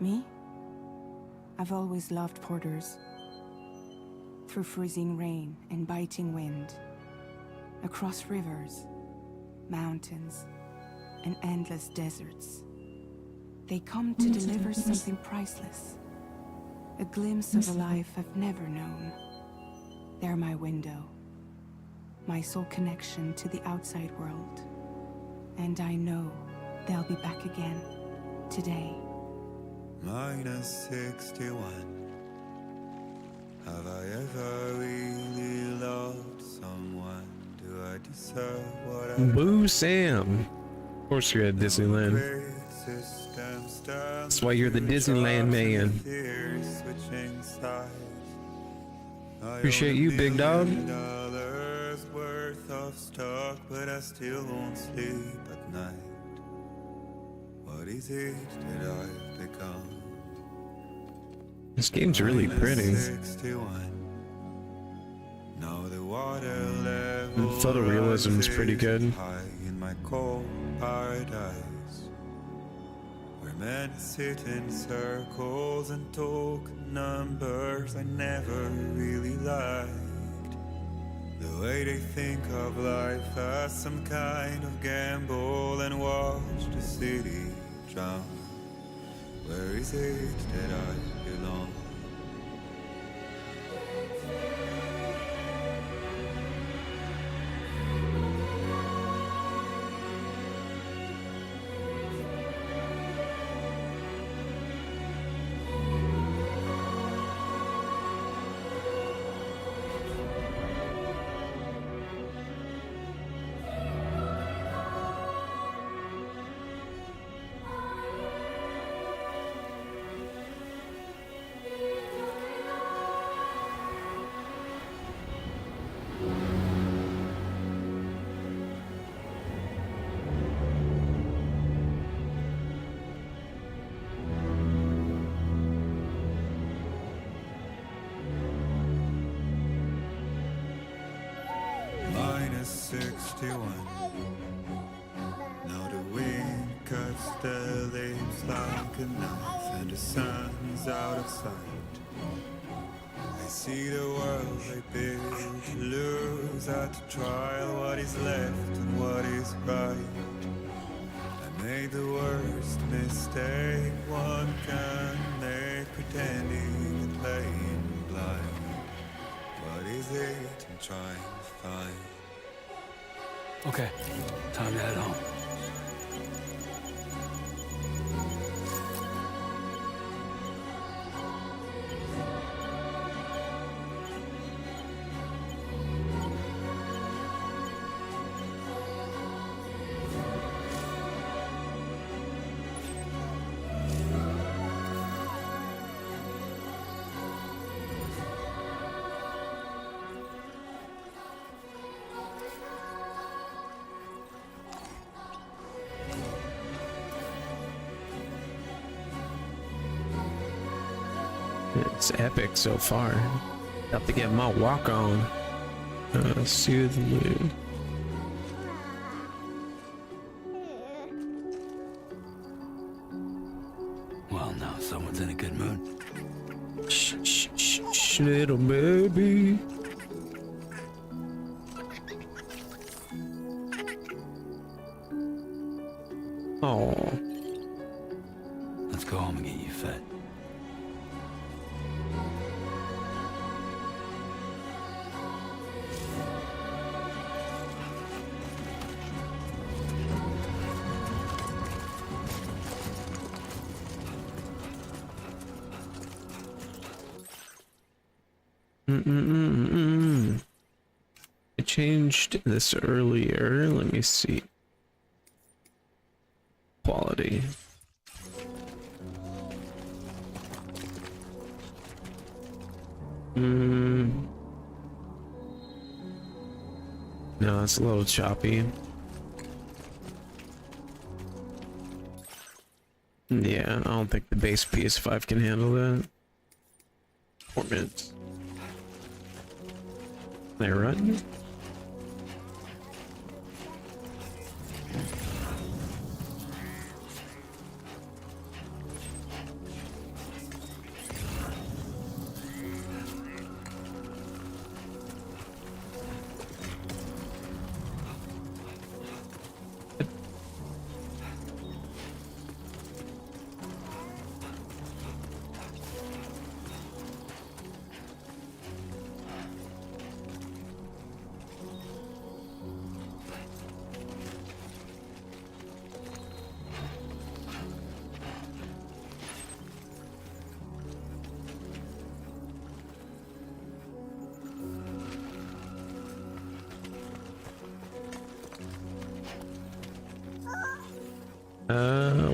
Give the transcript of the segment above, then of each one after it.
Me? I've always loved porters. Through freezing rain and biting wind, across rivers, mountains, and endless deserts, they come to deliver something priceless. A glimpse of a life I've never known. They're my window, my sole connection to the outside world. And I know they'll be back again, today. -61. Have I ever really loved someone? Do I deserve what I Boo Sam. Of course you're at Disneyland. That's why you're the Disneyland man. Appreciate you, big dog. $1 worth of stock, but I still won't sleep at night. What is it that I've become? This game's really pretty. -61. Now the water level The photorealism is pretty good. high in my cold paradise, where men sit in circles and talk numbers I never really liked. The way they think of life as some kind of gamble and watch the city drown. Where is it that I belong? -61. Now the wind cuts the leaves like a knife, and the sun's out of sight. I see the world I built to lose at the trial. What is left and what is right? I made the worst mistake one can make, pretending and playing blind. What is it I'm trying to find? Okay, time to head home. It's epic so far. About to get my walk on. Soothe the mood. Well, now someone's in a good mood. Shh, shh, shh, shh, little baby. Oh, Let's go home and get you fed. I changed this earlier. Let me see. Quality. No, it's a little choppy. Yeah, I don't think the base PS5 can handle that. 4 minutes. Can I run?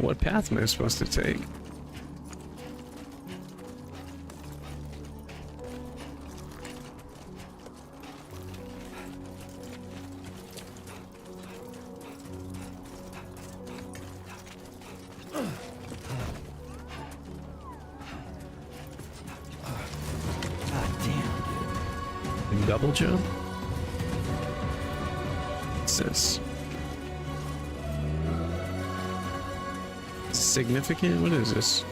What path am I supposed to take? Double jump? What's this? Significant? What is this?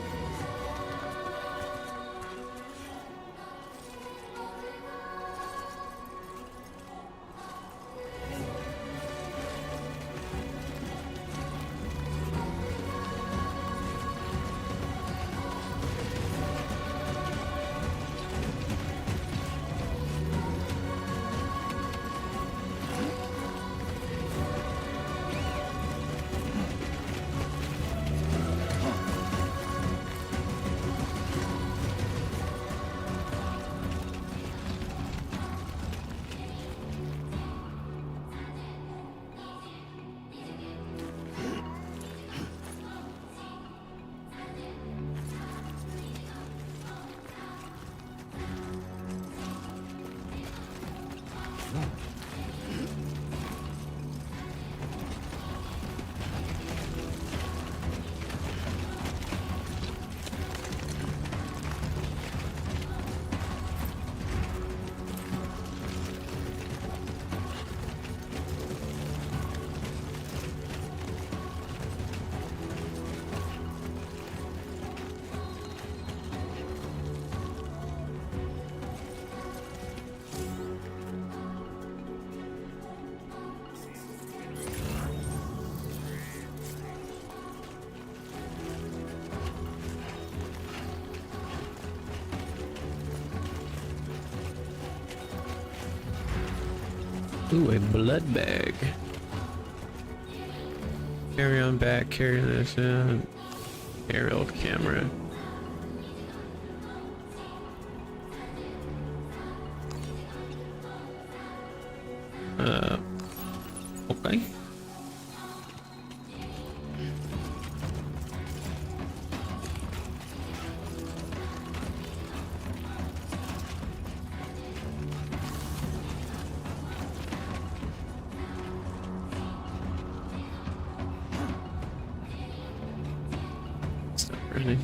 Ooh, a blood bag. Carry on back, carry this in. Aerial camera. Okay. Stop running.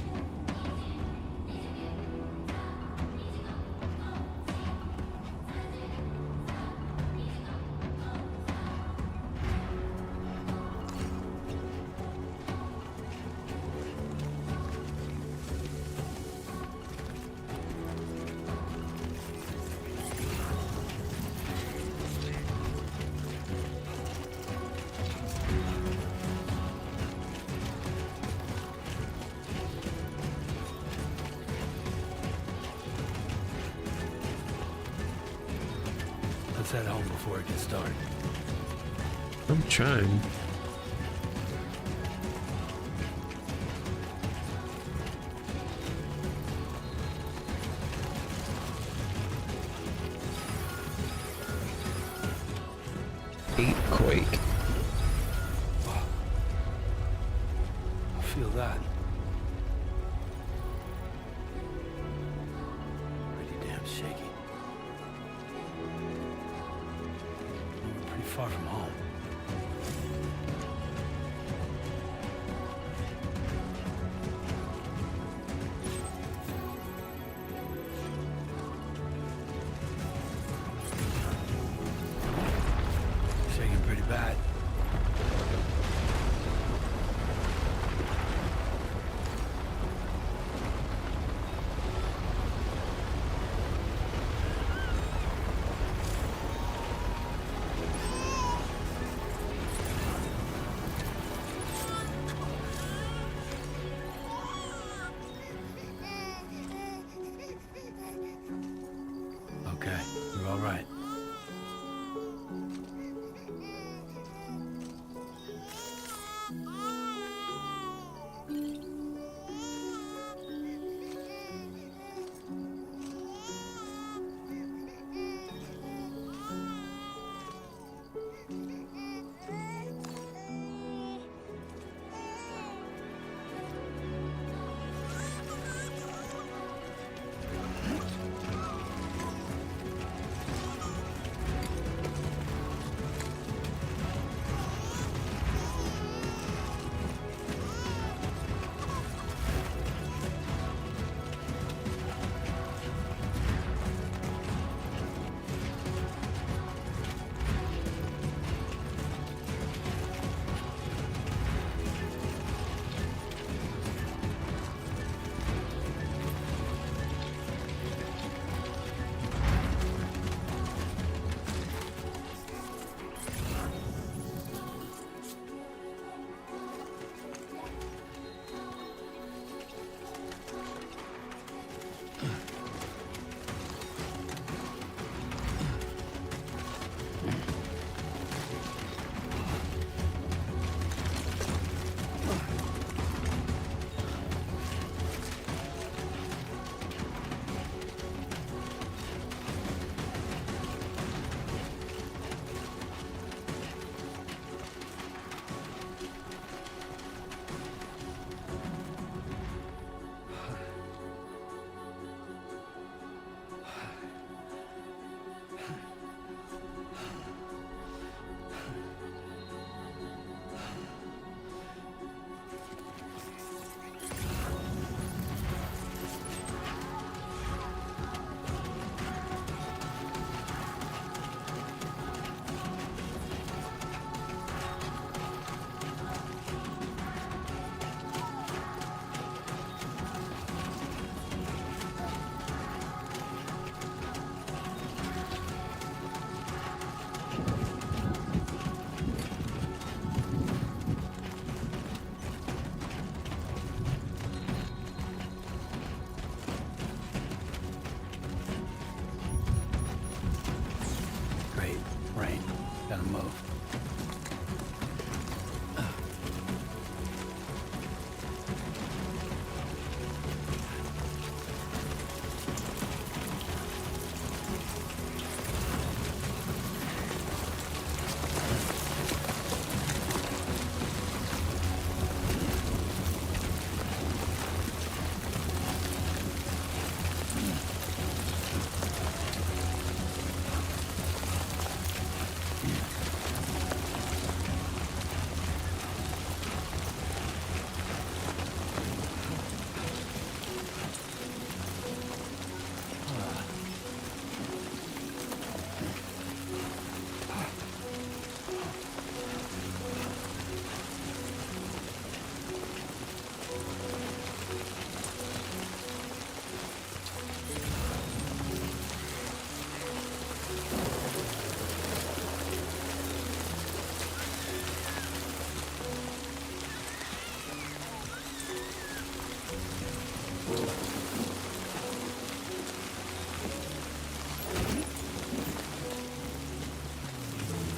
head home before it gets dark. I'm trying. Quake. I feel that. Pretty damn shaky. We're pretty far from home. Shaking pretty bad.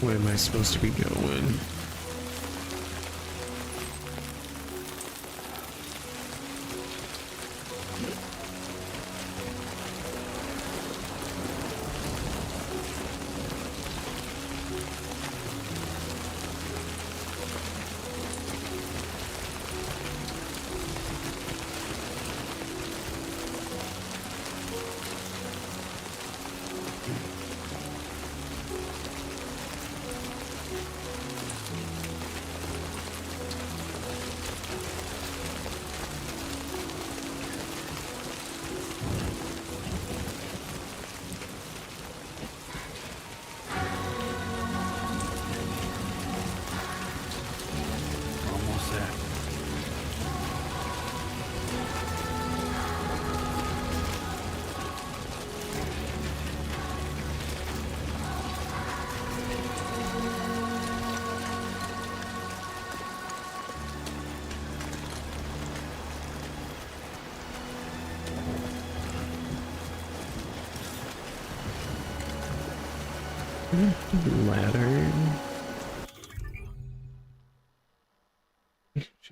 Where am I supposed to be going? Almost there. Ladder.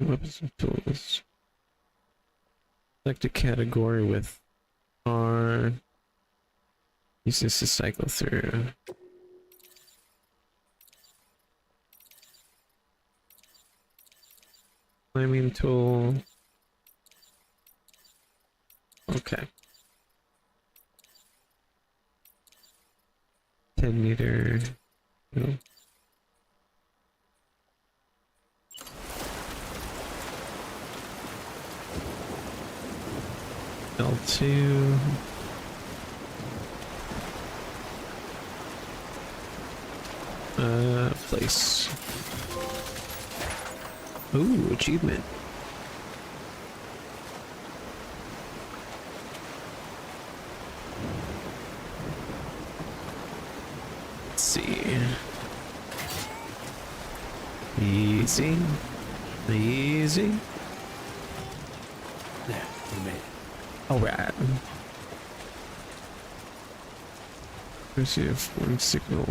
Weapons and tools. Select a category with R. Use this to cycle through. Climbing tool. Okay. 10-meter. No. L2. Place. Ooh, achievement. Let's see. Easy. Easy. There, we made it. Alright. Receive one signal.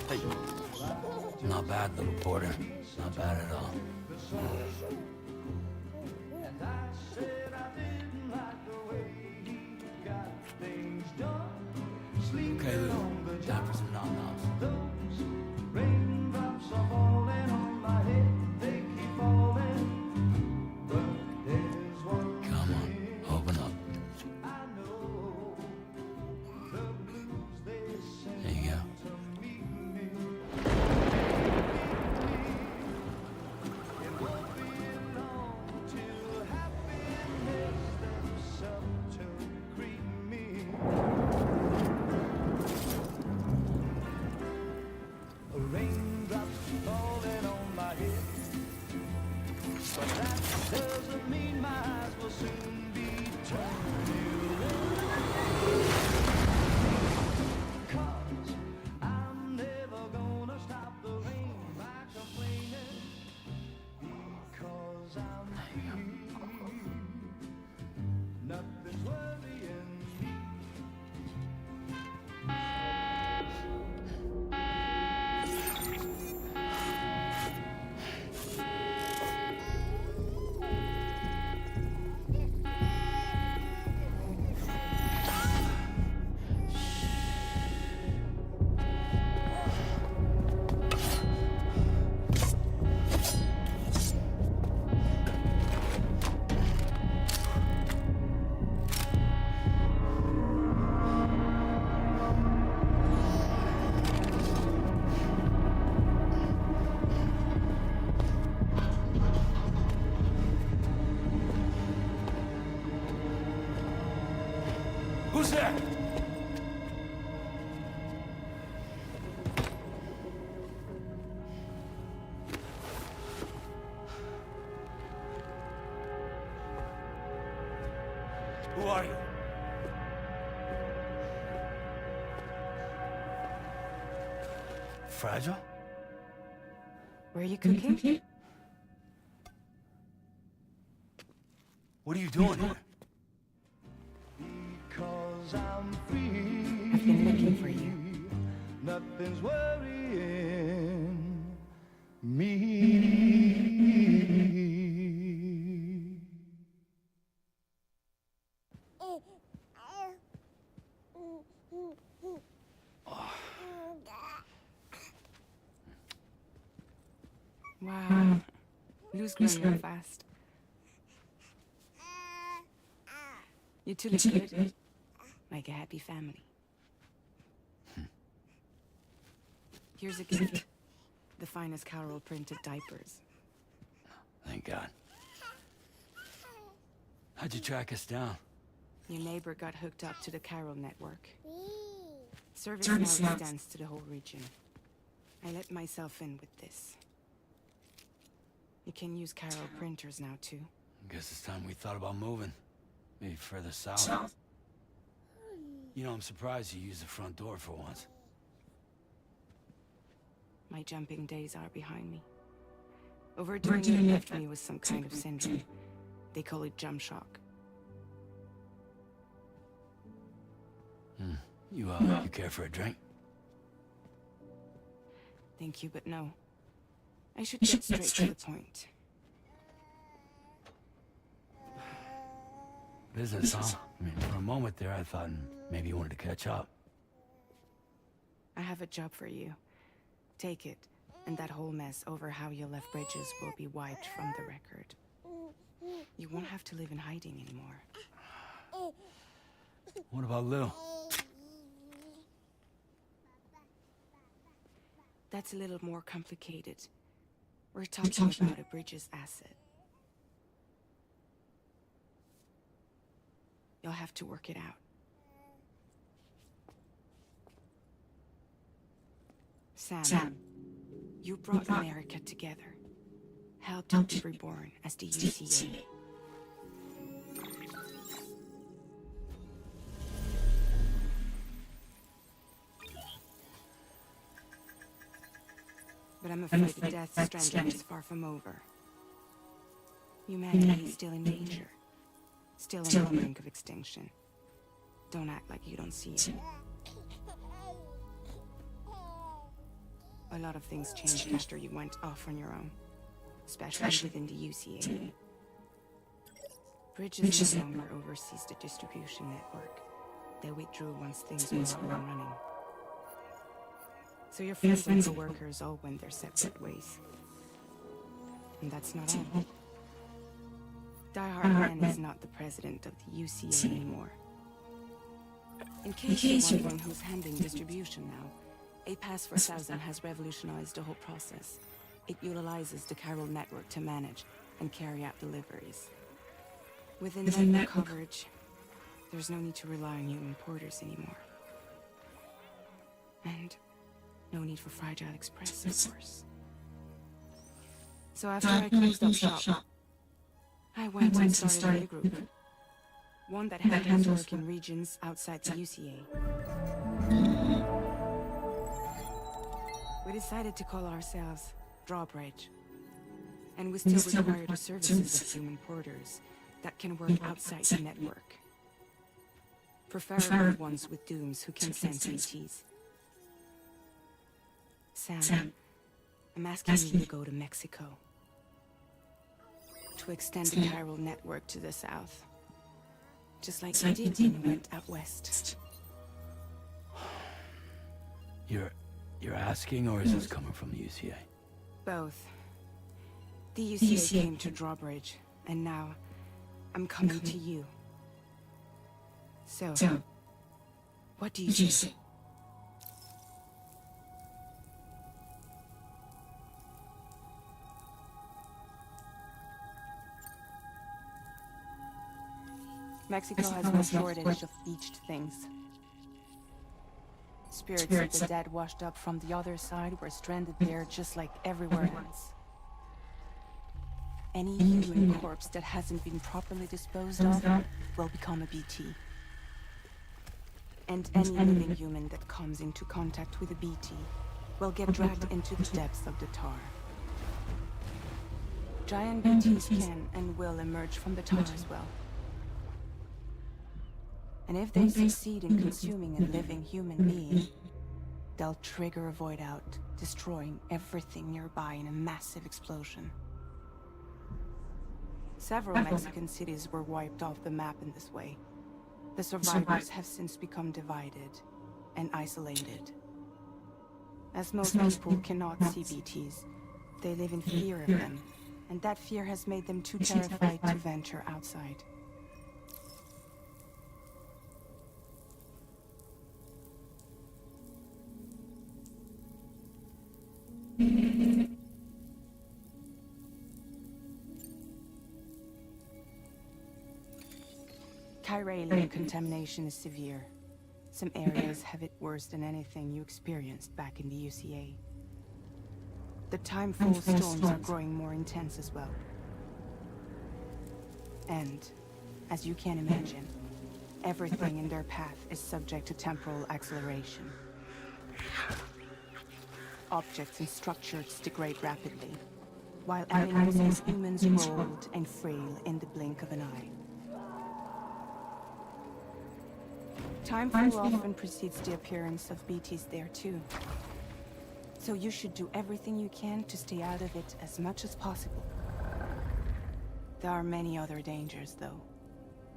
Hey. Not bad, little porter. Not bad at all. Okay, Lou. Time for some nom-noms. Come on, open up. There you go. fragile? Were you cooking? What are you doing here? I've been looking for you. Nothing's worrying me. Wow. Lou's growing real fast. You two look good. Like a happy family. Here's a gift. The finest Carol printed diapers. Thank God. How'd you track us down? Your neighbor got hooked up to the Carol network. Service now extends to the whole region. I let myself in with this. You can use Carol printers now too. Guess it's time we thought about moving. Maybe further south. You know, I'm surprised you used the front door for once. My jumping days are behind me. Overdoing it left me with some kind of syndrome. They call it jump shock. You care for a drink? Thank you, but no. I should get straight to the point. Business, huh? I mean, for a moment there, I thought maybe you wanted to catch up. I have a job for you. Take it, and that whole mess over how you left Bridges will be wiped from the record. You won't have to live in hiding anymore. What about Lou? That's a little more complicated. We're talking about a Bridges asset. You'll have to work it out. Sam, you brought America together. Helped it be reborn as the UCA. But I'm afraid the death stranding is far from over. Humanity is still in danger. Still on the brink of extinction. Don't act like you don't see it. A lot of things changed after you went off on your own. Especially within the UCA. Bridges no longer oversees the distribution network. They withdrew once things were up and running. So your friends and co-workers all went their separate ways. And that's not all. Die-Hardman is not the president of the UCA anymore. In case you're wondering who's handling distribution now, A Pass for 1000 has revolutionized the whole process. It utilizes the Carol network to manage and carry out deliveries. Within network coverage, there's no need to rely on human porters anymore. And no need for Fragile Express, of course. So after I closed up shop, I went and started a group. One that handles work in regions outside the UCA. We decided to call ourselves Drawbridge. And we still require the services of human porters that can work outside the network. Preferably ones with dooms who can sense ETs. Sam, I'm asking you to go to Mexico. To extend the Carol network to the south. Just like you did when you went out west. You're asking, or is this coming from the UCA? Both. The UCA came to Drawbridge, and now I'm coming to you. So, what do you say? Mexico has no shortage of beached things. Spirits of the dead washed up from the other side were stranded there just like everywhere else. Any human corpse that hasn't been properly disposed of will become a BT. And any living human that comes into contact with a BT will get dragged into the depths of the tar. Giant BTs can and will emerge from the tar as well. And if they succeed in consuming a living human being, they'll trigger a void out, destroying everything nearby in a massive explosion. Several Mexican cities were wiped off the map in this way. The survivors have since become divided and isolated. As most people cannot see BTs, they live in fear of them, and that fear has made them too terrified to venture outside. Chiralian contamination is severe. Some areas have it worse than anything you experienced back in the UCA. The timefall storms are growing more intense as well. And, as you can imagine, everything in their path is subject to temporal acceleration. Objects and structures degrade rapidly, while animals and humans grow old and frail in the blink of an eye. Timefall often precedes the appearance of BTs there too. So you should do everything you can to stay out of it as much as possible. There are many other dangers though.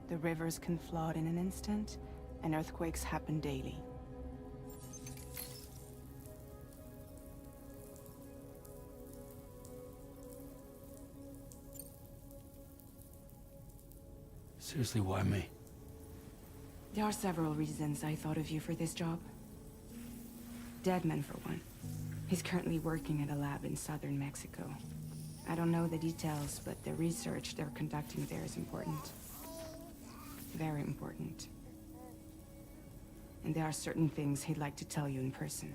The rivers can flood in an instant, and earthquakes happen daily. Seriously, why me? There are several reasons I thought of you for this job. Deadman, for one. He's currently working at a lab in southern Mexico. I don't know the details, but the research they're conducting there is important. Very important. And there are certain things he'd like to tell you in person.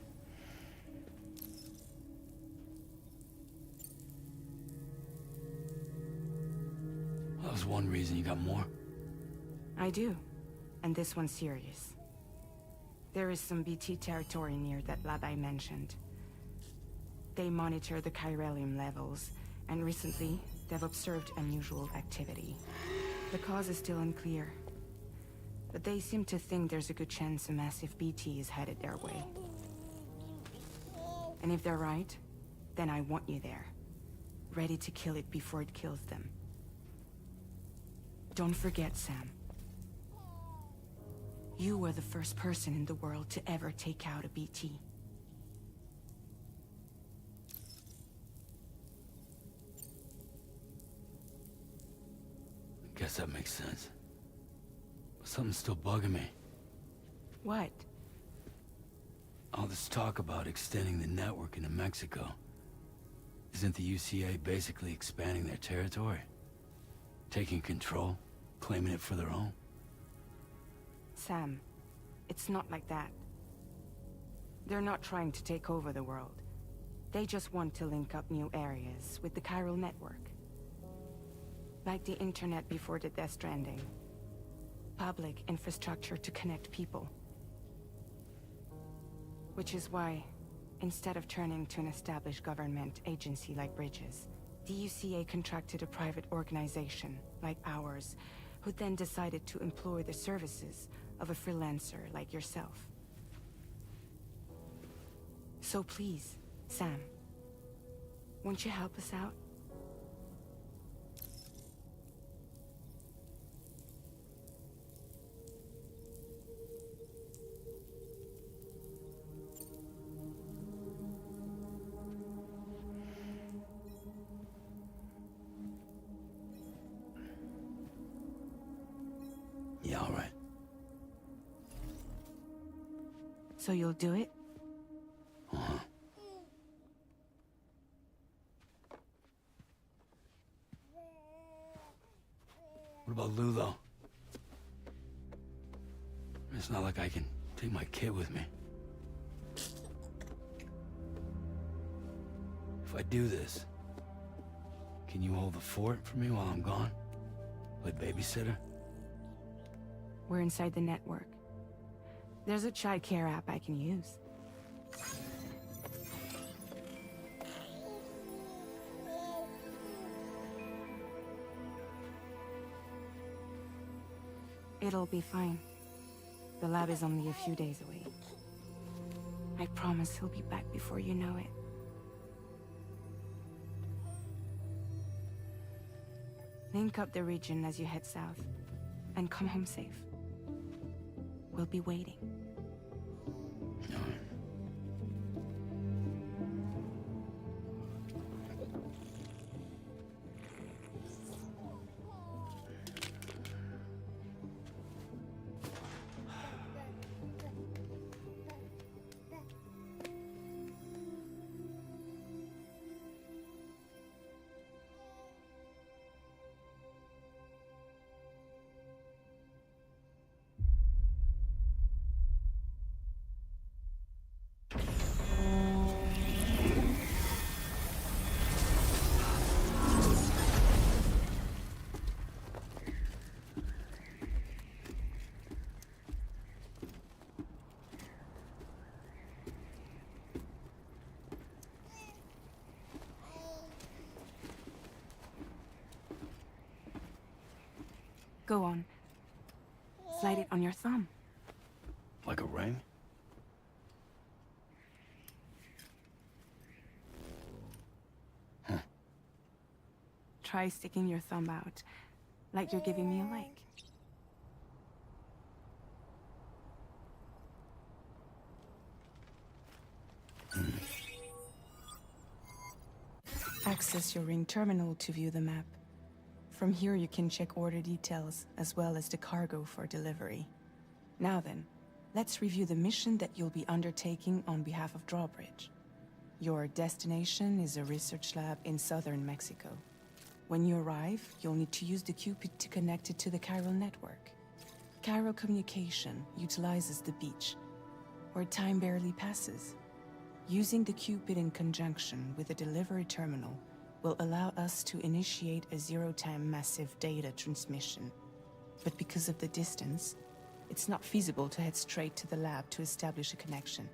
That was one reason. You got more? I do. And this one's serious. There is some BT territory near that lab I mentioned. They monitor the chiralium levels, and recently, they've observed unusual activity. The cause is still unclear, but they seem to think there's a good chance a massive BT is headed their way. And if they're right, then I want you there, ready to kill it before it kills them. Don't forget, Sam. You were the first person in the world to ever take out a BT. Guess that makes sense. But something's still bugging me. What? All this talk about extending the network into Mexico. Isn't the UCA basically expanding their territory? Taking control, claiming it for their own? Sam, it's not like that. They're not trying to take over the world. They just want to link up new areas with the chiral network. Like the internet before the Death Stranding. Public infrastructure to connect people. Which is why, instead of turning to an established government agency like Bridges, the UCA contracted a private organization, like ours, who then decided to employ the services of a freelancer like yourself. So please, Sam, won't you help us out? Yeah, all right. So you'll do it? Uh-huh. What about Lou, though? It's not like I can take my kid with me. If I do this, can you hold the fort for me while I'm gone? Play babysitter? We're inside the network. There's a child care app I can use. It'll be fine. The lab is only a few days away. I promise he'll be back before you know it. Link up the region as you head south, and come home safe. We'll be waiting. Go on. Slide it on your thumb. Like a ring? Huh. Try sticking your thumb out, like you're giving me a like. Access your ring terminal to view the map. From here you can check order details, as well as the cargo for delivery. Now then, let's review the mission that you'll be undertaking on behalf of Drawbridge. Your destination is a research lab in southern Mexico. When you arrive, you'll need to use the Cupid to connect it to the chiral network. Chiral communication utilizes the beach, where time barely passes. Using the Cupid in conjunction with the delivery terminal will allow us to initiate a zero-time massive data transmission. But because of the distance, it's not feasible to head straight to the lab to establish a connection.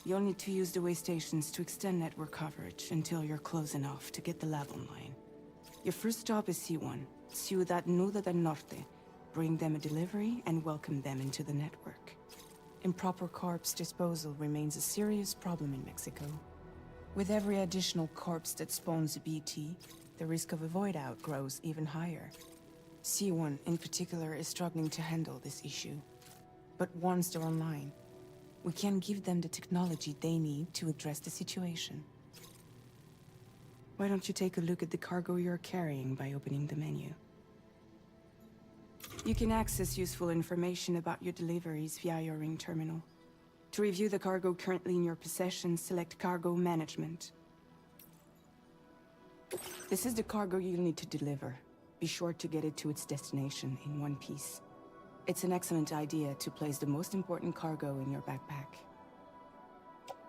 You'll need to use the way stations to extend network coverage until you're close enough to get the lab online. Your first stop is C1, Ciudad Nuda del Norte. Bring them a delivery and welcome them into the network. Improper corpse disposal remains a serious problem in Mexico. With every additional corpse that spawns a BT, the risk of a void out grows even higher. C1 in particular is struggling to handle this issue. But once they're online, we can give them the technology they need to address the situation. Why don't you take a look at the cargo you're carrying by opening the menu? You can access useful information about your deliveries via your ring terminal. To review the cargo currently in your possession, select Cargo Management. This is the cargo you'll need to deliver. Be sure to get it to its destination in one piece. It's an excellent idea to place the most important cargo in your backpack.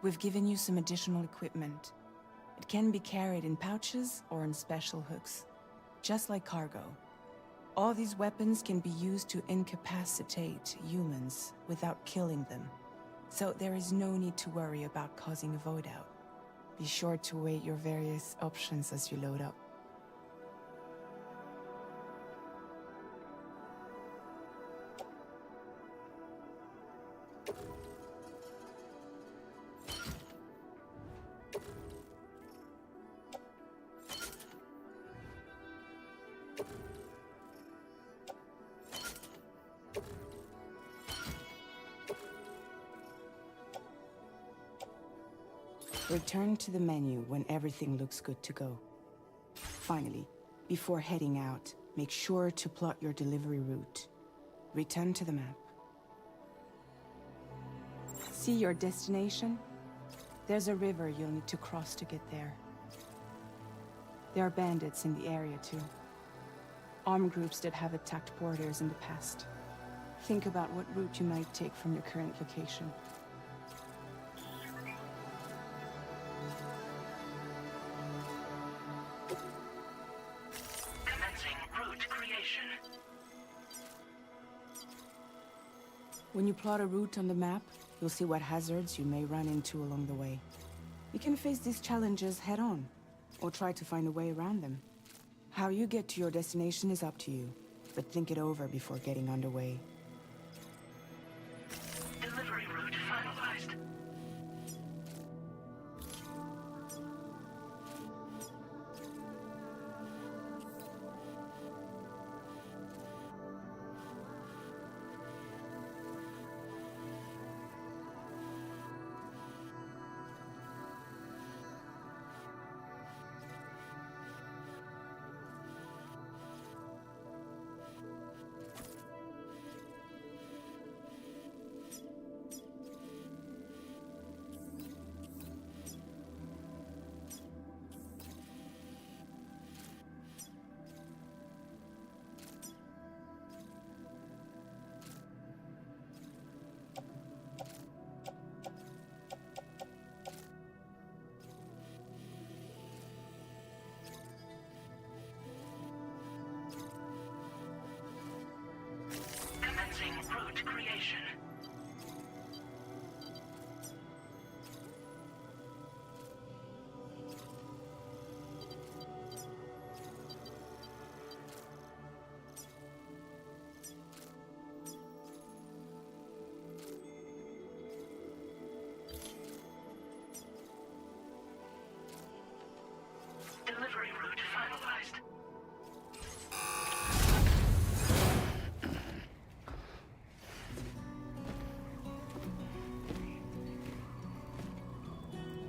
We've given you some additional equipment. It can be carried in pouches or in special hooks, just like cargo. All these weapons can be used to incapacitate humans without killing them. So there is no need to worry about causing a void out. Be sure to weigh your various options as you load up. Return to the menu when everything looks good to go. Finally, before heading out, make sure to plot your delivery route. Return to the map. See your destination? There's a river you'll need to cross to get there. There are bandits in the area too. Armed groups that have attacked porters in the past. Think about what route you might take from your current location. When you plot a route on the map, you'll see what hazards you may run into along the way. You can face these challenges head-on, or try to find a way around them. How you get to your destination is up to you. but think it over before getting underway. Delivery route finalized. Commencing route creation. Delivery route finalized.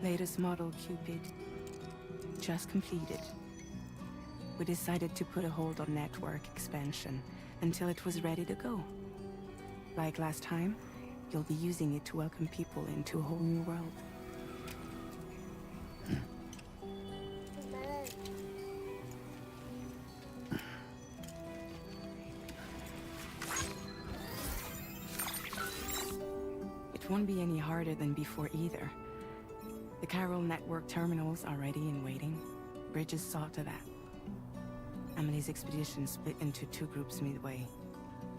Latest model Cupid. Just completed. We decided to put a hold on network expansion until it was ready to go. Like last time, you'll be using it to welcome people into a whole new world. It won't be any harder than before either. The Carol network terminals are ready and waiting. Bridges saw to that. Emily's expedition split into two groups midway.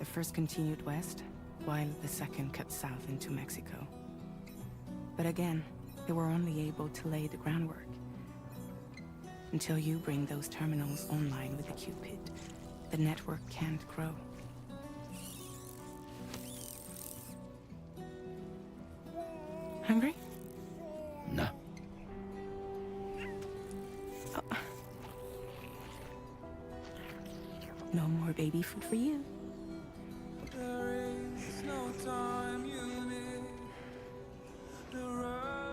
The first continued west, while the second cut south into Mexico. But again, they were only able to lay the groundwork. Until you bring those terminals online with the Cupid, the network can't grow. Hungry? No. No more baby food for you.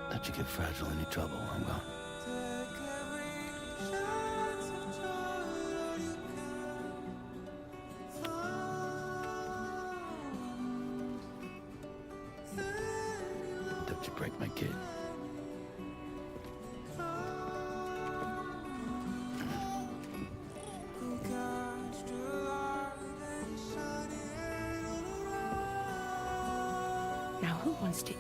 Let you get fragile any trouble, I'm gone. Don't you break my kid. Now who wants to eat?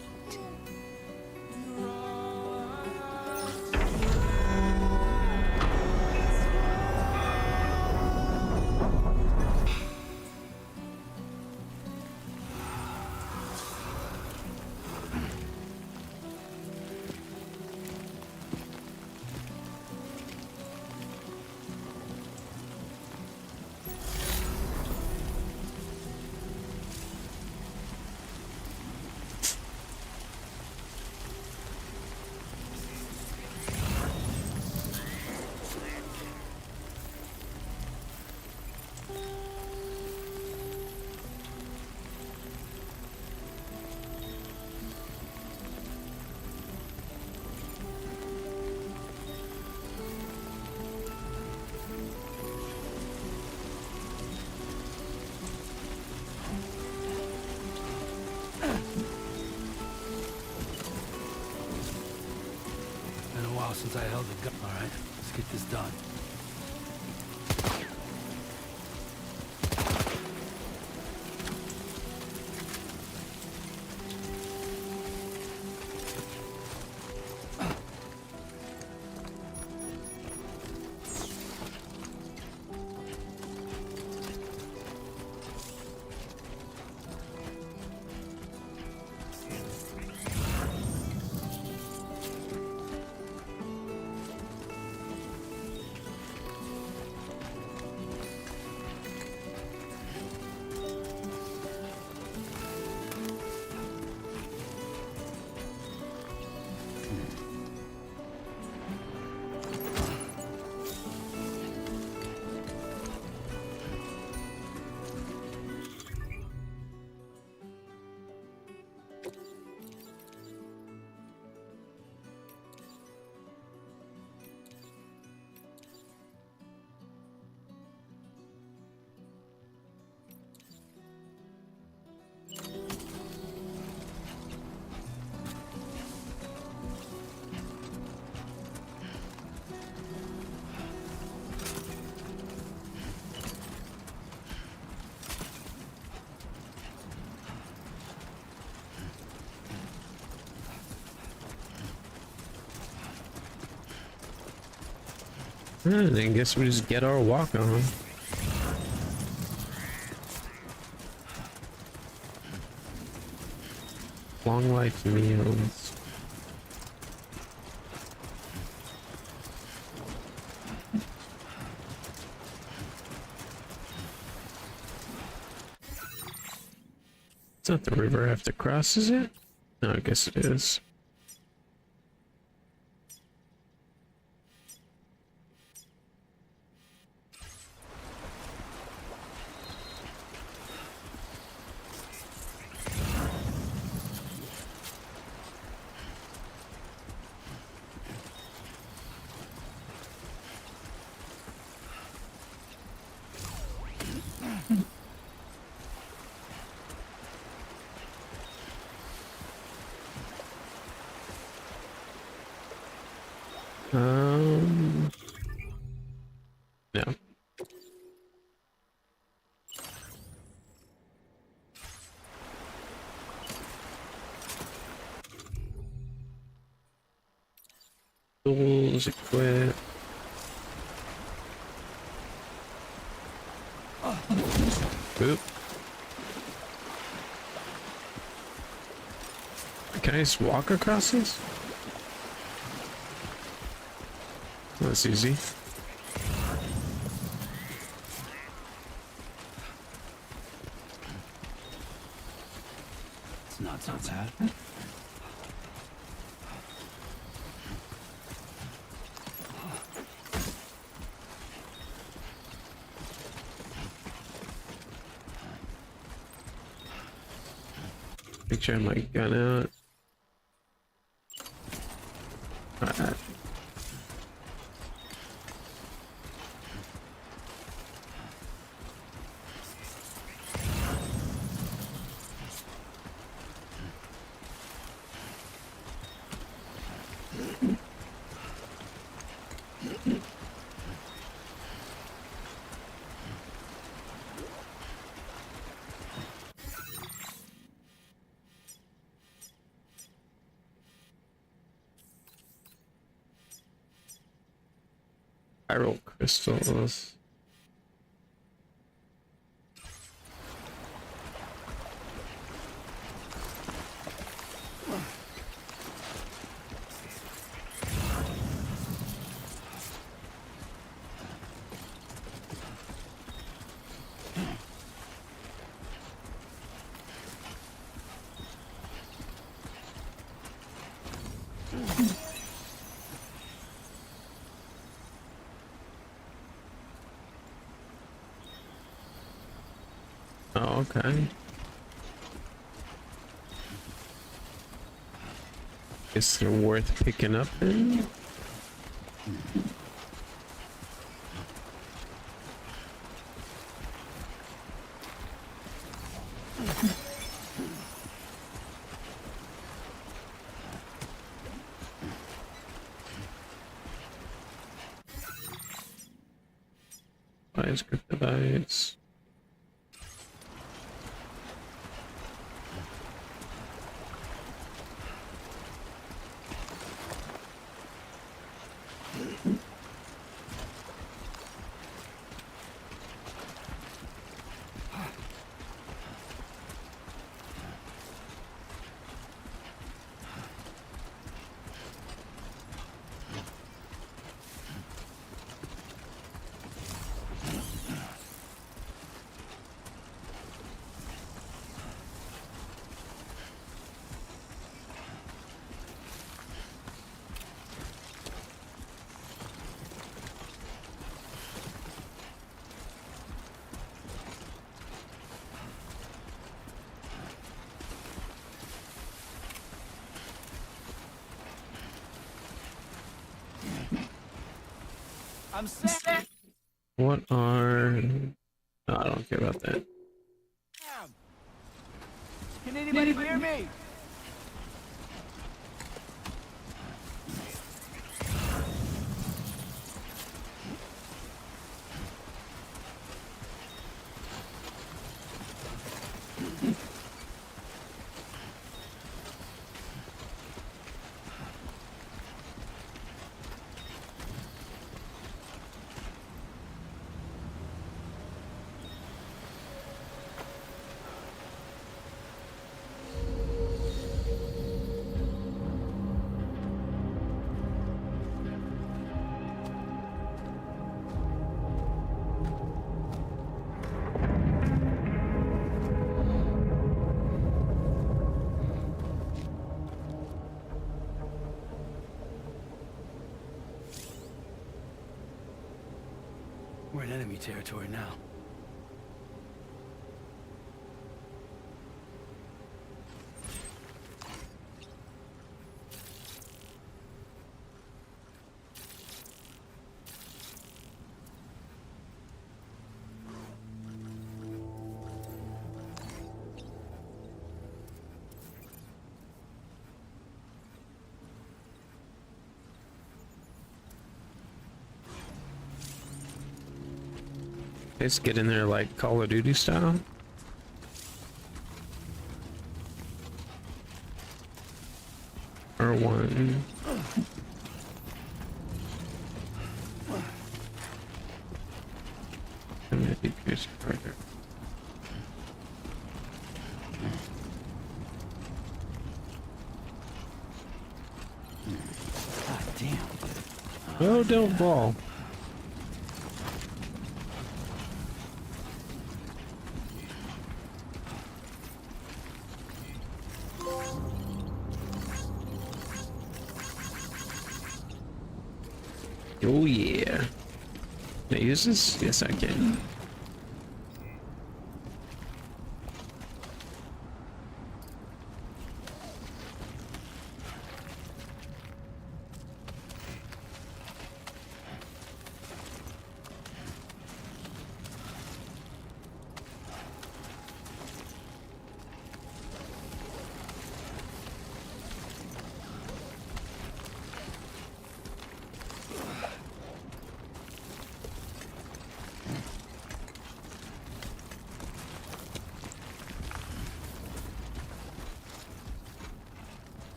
Been a while since I held a gun. All right, let's get this done. I guess we just get our walk on. Long life meals. It's not the river I have to cross, is it? No, I guess it is. No. Tools, equip. Oop. Can I just walk across this? That's easy. It's not so bad. Make sure I have my gun out. Alright. Spiral crystals. Oh, okay. Guess they're worth picking up then. Bites, cryptobites. I'm set. What are... No, I don't care about that. Can anybody hear me? We're in enemy territory now. Let's get in there like Call of Duty style. Or one. I'm gonna decrease further. God damn. Oh, don't fall. Oh yeah. Can I use this? Yes, I can.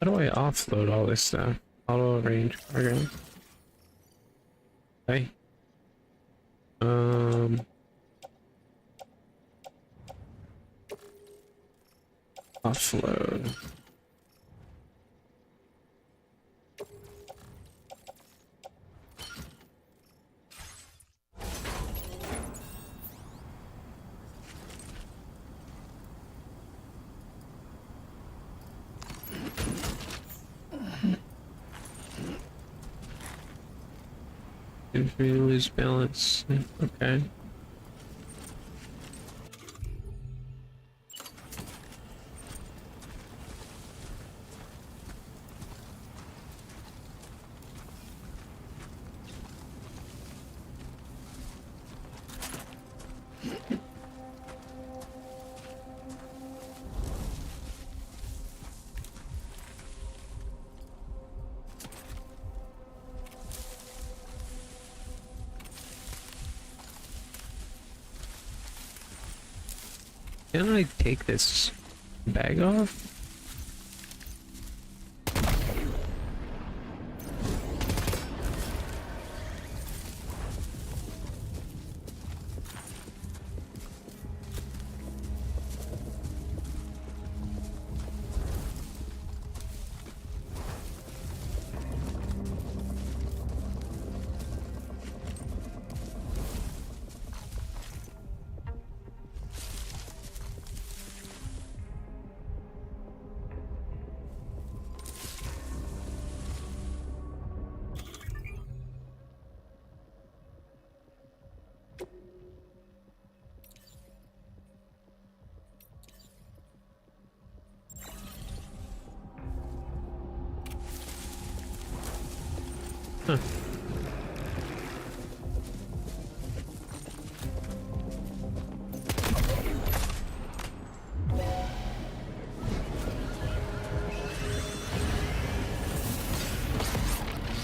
How do I offload all this stuff? Auto range cargo. Okay. Offload. If we lose balance, okay. Can I take this bag off? Huh.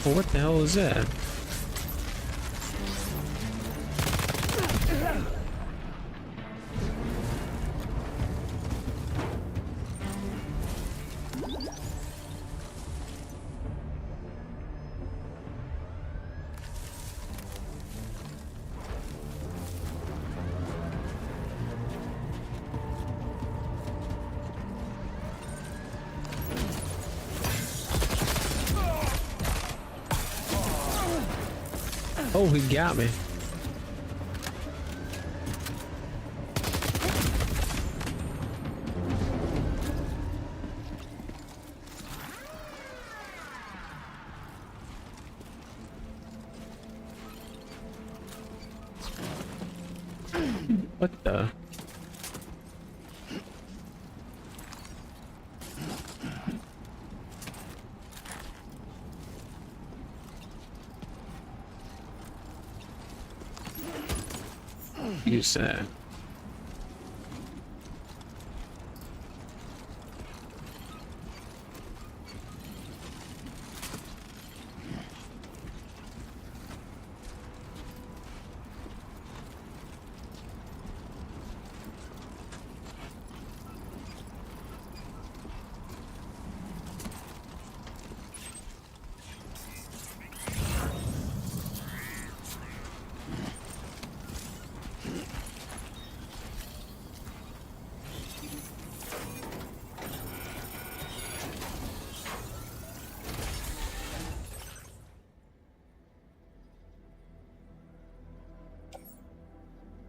Well, what the hell is that? Oh, he got me. What the? You said.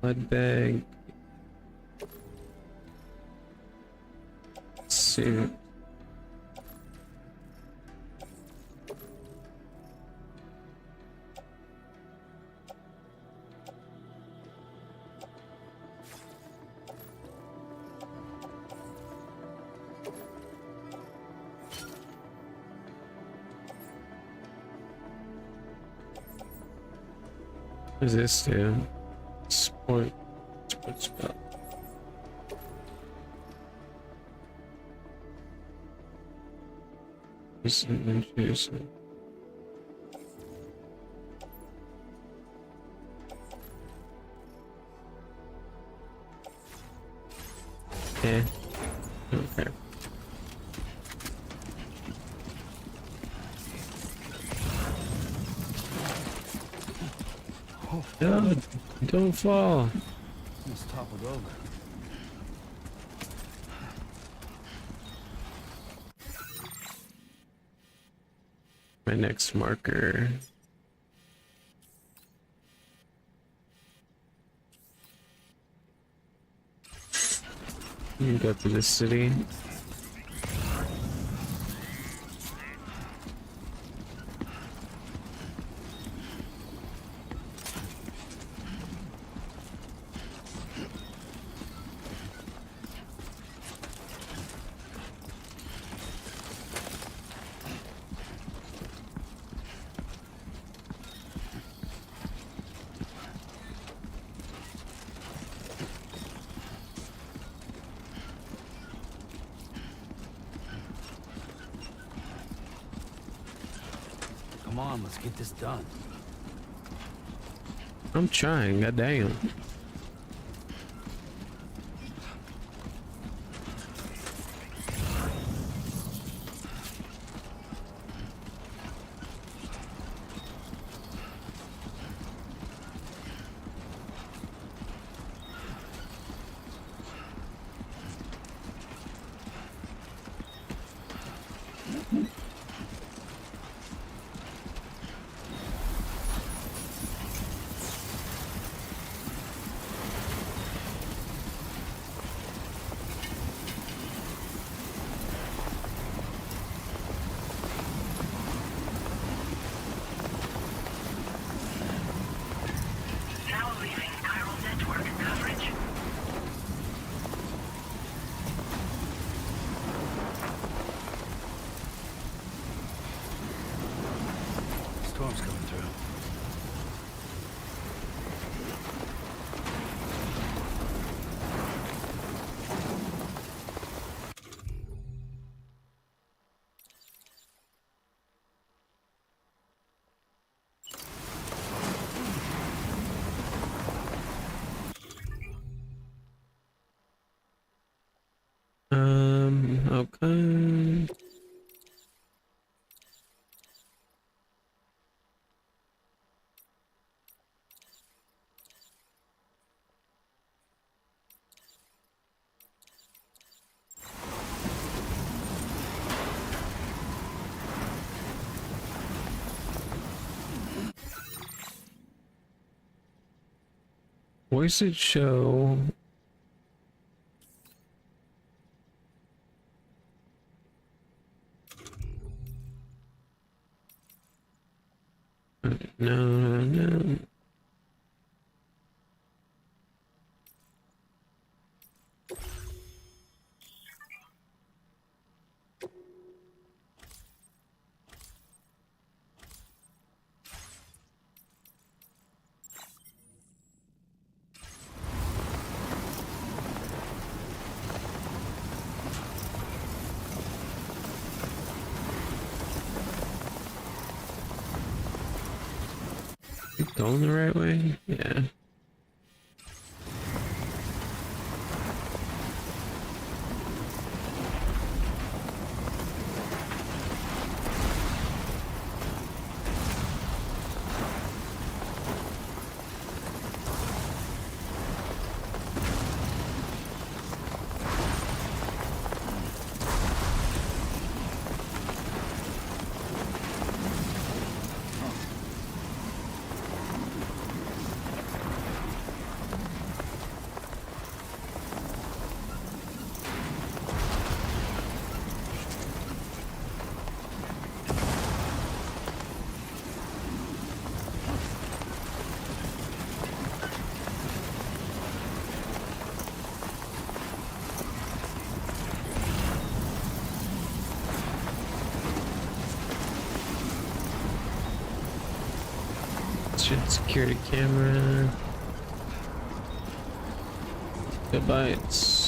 Blood bag. Suit. What does this do? Sport spell. Intrusive. Yeah. Okay. No, don't fall. Almost toppled over. My next marker. You can go to the city. Come on, let's get this done. I'm trying, goddamn. Storm's coming through. Okay. Where's it show? No. Going the right way? Yeah. Security camera. Good bites.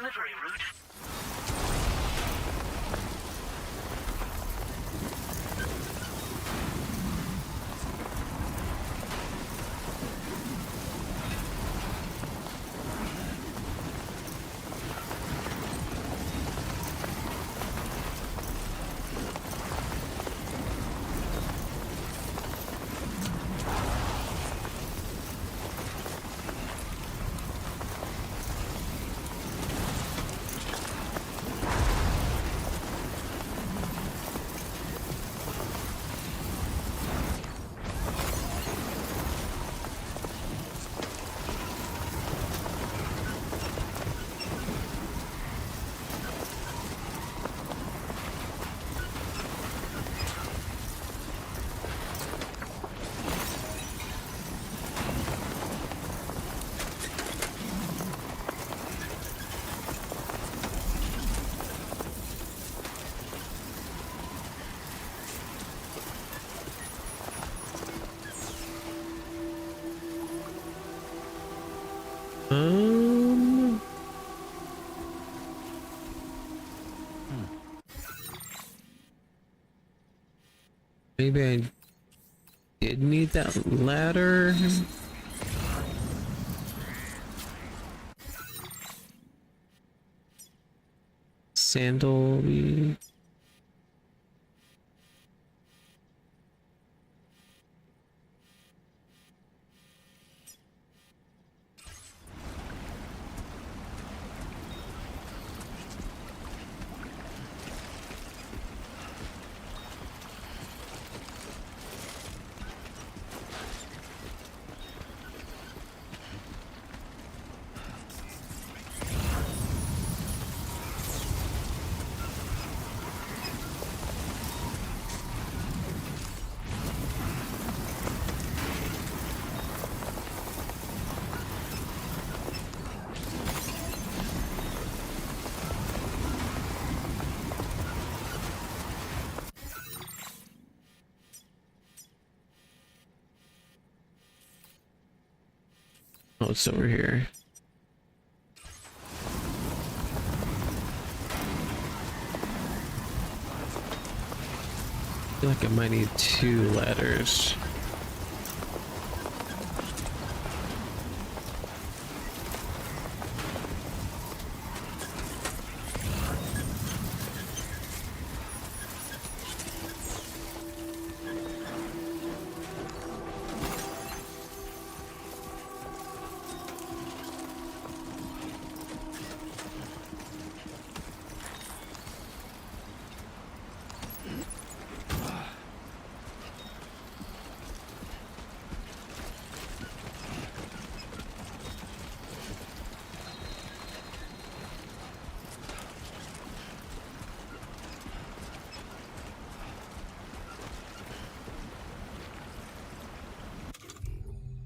delivery route. Maybe I did need that ladder. Sandal. Oh, it's over here. I feel like I might need 2 ladders.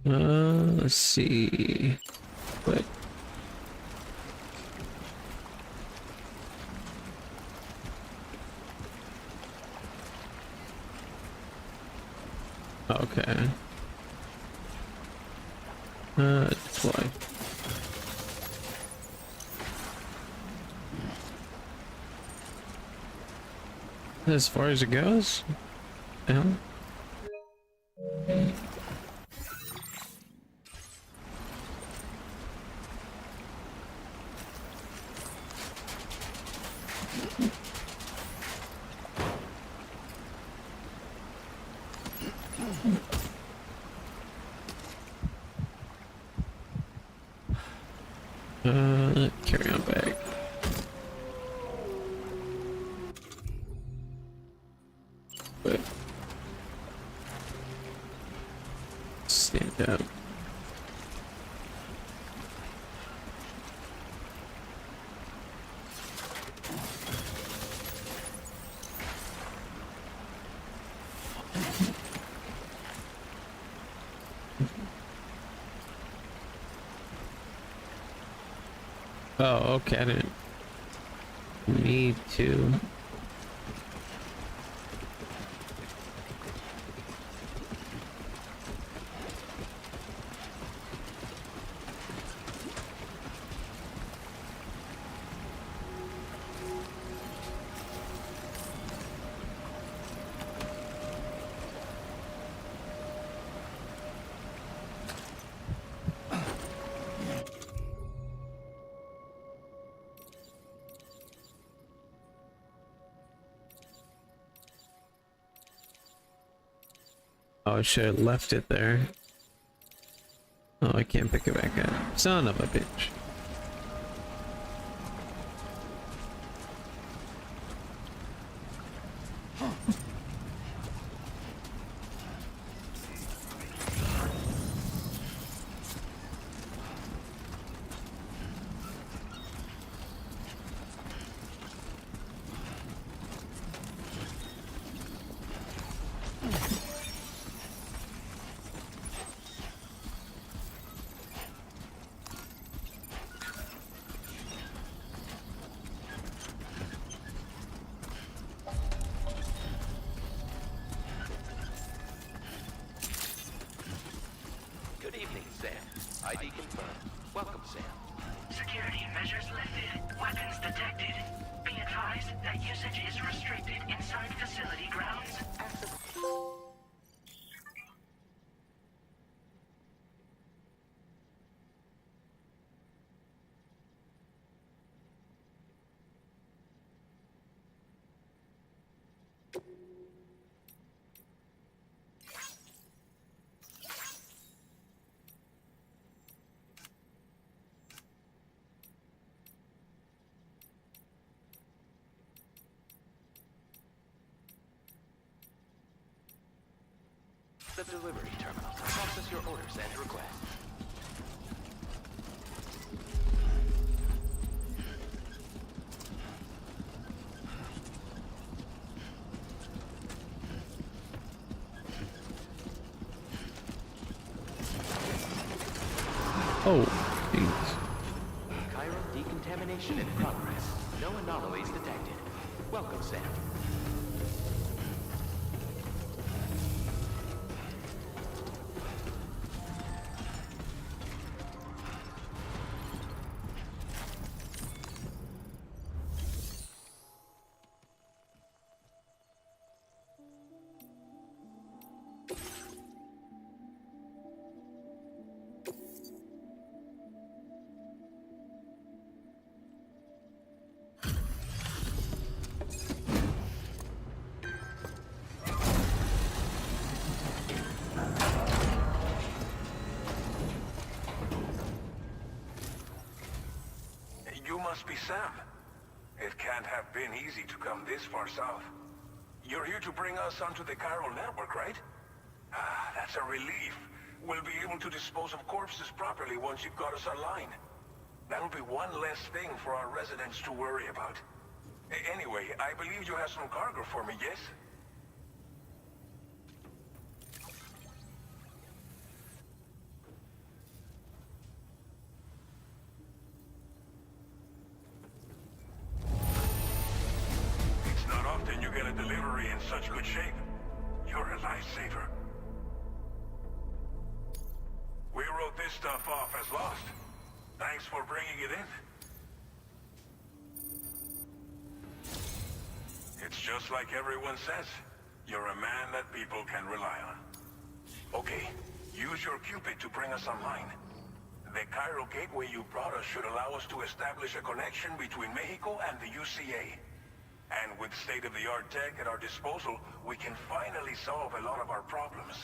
Let's see. What? Okay. Deploy. As far as it goes? Yeah. Carry on back. But stand up. Oh, okay, I didn't need to. Oh, I should have left it there. Oh, I can't pick it back up. Son of a bitch. Good evening, Sam. ID confirmed. Welcome, Sam. Security measures lifted. Weapons detected. Be advised that usage is restricted inside facility grounds. The delivery terminal. Process your orders and requests. Oh, jeez. Chiral decontamination in progress. No anomalies detected. Welcome, Sam. You must be Sam. It can't have been easy to come this far south. You're here to bring us onto the chiral network, right? Ah, that's a relief. We'll be able to dispose of corpses properly once you've got us online. That'll be one less thing for our residents to worry about. Anyway, I believe you have some cargo for me, yes? It's not often you get a delivery in such good shape. You're a lifesaver. We wrote this stuff off as lost. Thanks for bringing it in. It's just like everyone says. You're a man that people can rely on. Okay, use your Cupid to bring us online. The chiral gateway you brought us should allow us to establish a connection between Mexico and the UCA. And with state-of-the-art tech at our disposal, we can finally solve a lot of our problems.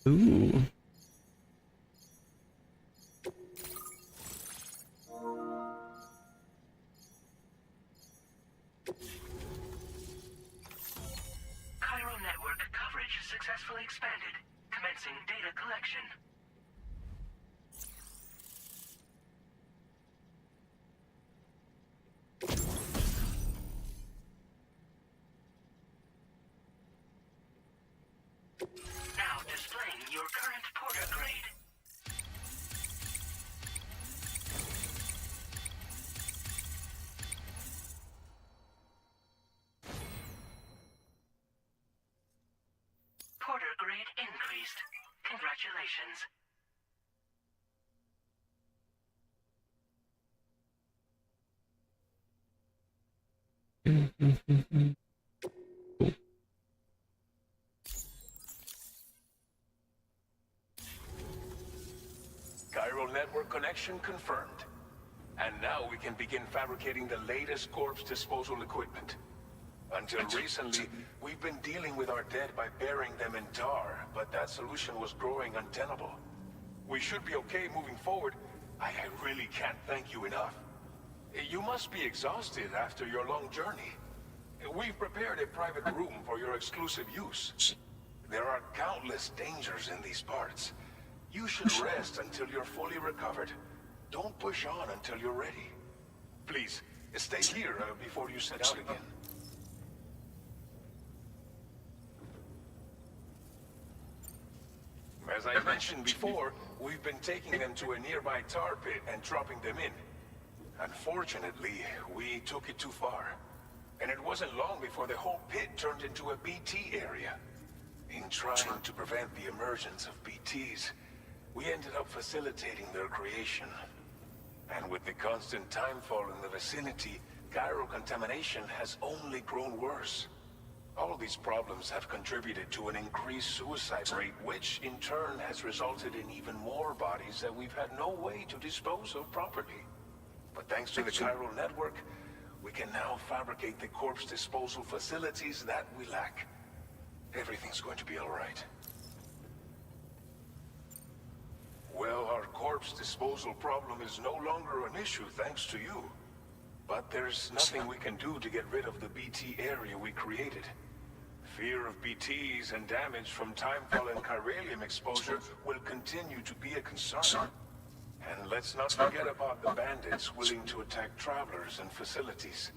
Ooh. Chiral network coverage successfully expanded. Commencing data collection. Now displaying your current porter grade. rate increased. Congratulations. Chiral network connection confirmed. And now we can begin fabricating the latest corpse disposal equipment. Until recently, we've been dealing with our dead by burying them in tar, but that solution was growing untenable. We should be okay moving forward. I really can't thank you enough. You must be exhausted after your long journey. We've prepared a private room for your exclusive use. There are countless dangers in these parts. You should rest until you're fully recovered. Don't push on until you're ready. Please, stay here before you set out again. As I mentioned before, we've been taking them to a nearby tar pit and dropping them in. Unfortunately, we took it too far. And it wasn't long before the whole pit turned into a BT area. In trying to prevent the emergence of BTs, we ended up facilitating their creation. And with the constant timefall in the vicinity, chiral contamination has only grown worse. All these problems have contributed to an increased suicide rate, which in turn has resulted in even more bodies that we've had no way to dispose of properly. But thanks to the chiral network, we can now fabricate the corpse disposal facilities that we lack. Everything's going to be all right. Well, our corpse disposal problem is no longer an issue thanks to you. But there's nothing we can do to get rid of the BT area we created. Fear of BTs and damage from timefall and chiralium exposure will continue to be a concern. And let's not forget about the bandits willing to attack travelers and facilities.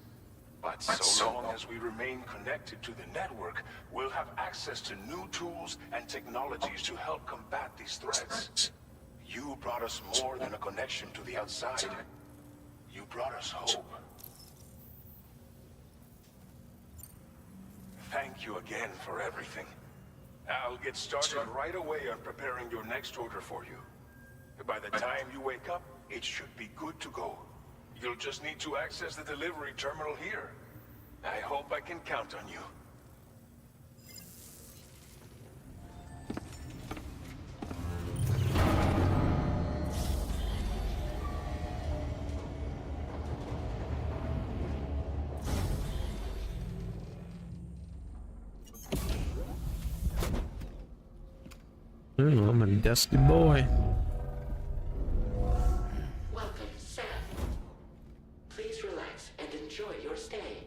But so long as we remain connected to the network, we'll have access to new tools and technologies to help combat these threats. You brought us more than a connection to the outside. You brought us hope. Thank you again for everything. I'll get started right away on preparing your next order for you. By the time you wake up, it should be good to go. You'll just need to access the delivery terminal here. I hope I can count on you. I'm a dusty boy. Welcome, Sam. Please relax and enjoy your stay.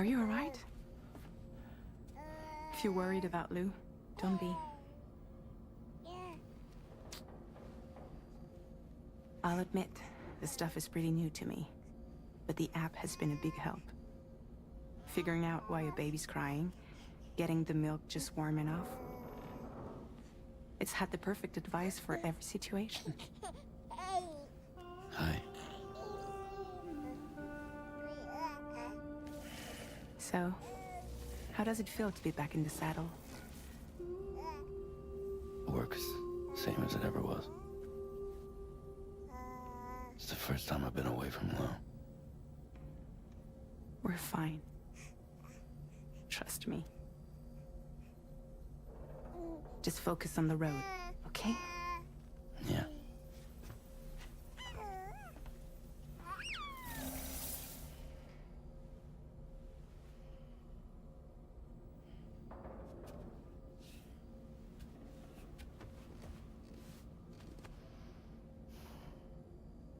you alright? If you're worried about Lou, don't be. I'll admit, this stuff is pretty new to me, but the app has been a big help. Figuring out why a baby's crying, getting the milk just warm enough. It's had the perfect advice for every situation. Hi. So, how does it feel to be back in the saddle? Work's same as it ever was. It's the first time I've been away from Lo. We're fine. Trust me. Just focus on the road, okay? Yeah.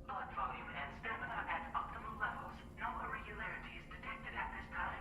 Blood volume and stamina at optimal levels. No irregularities detected at this time.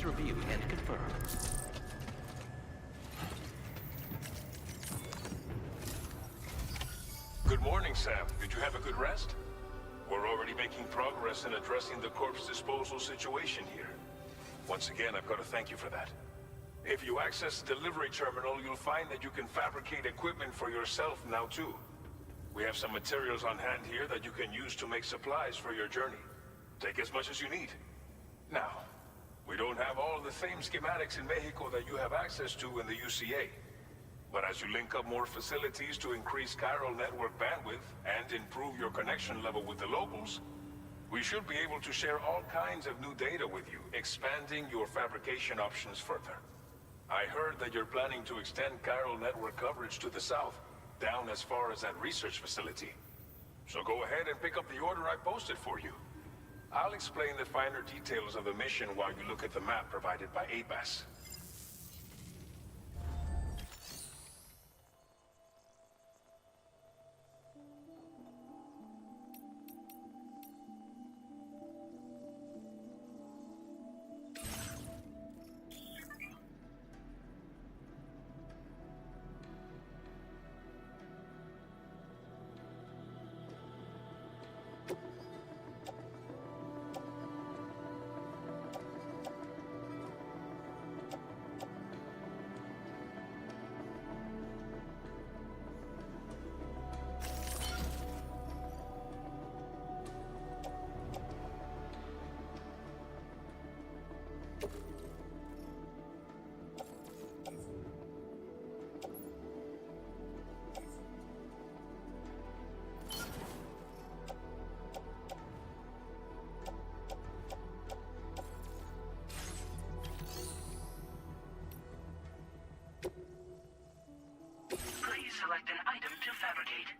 Please review and confirm. Good morning, Sam. Did you have a good rest? We're already making progress in addressing the corpse disposal situation here. Once again, I've got to thank you for that. If you access the delivery terminal, you'll find that you can fabricate equipment for yourself now too. We have some materials on hand here that you can use to make supplies for your journey. Take as much as you need. Now, we don't have all the same schematics in Mexico that you have access to in the UCA. But as you link up more facilities to increase chiral network bandwidth and improve your connection level with the locals, we should be able to share all kinds of new data with you, expanding your fabrication options further. I heard that you're planning to extend chiral network coverage to the south, down as far as that research facility. So go ahead and pick up the order I posted for you. I'll explain the finer details of the mission while you look at the map provided by ABAS. Please select an item to fabricate.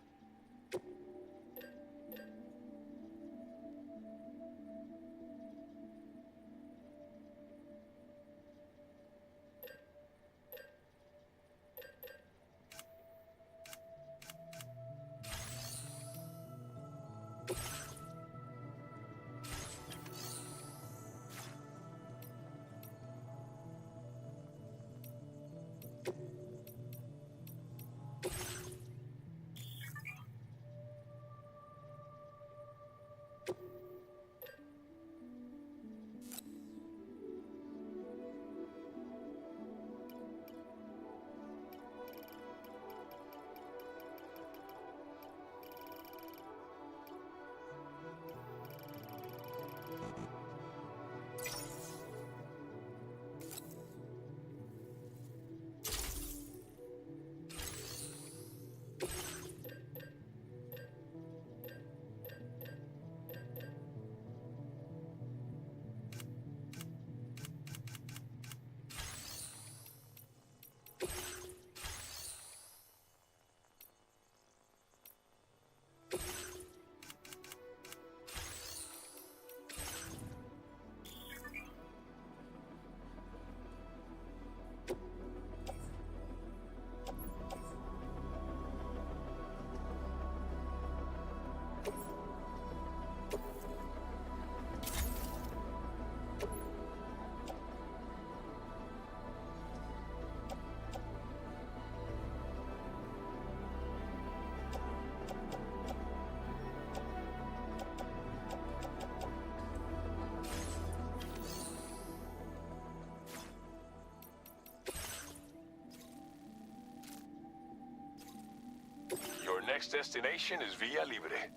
Your next destination is Villa Libre.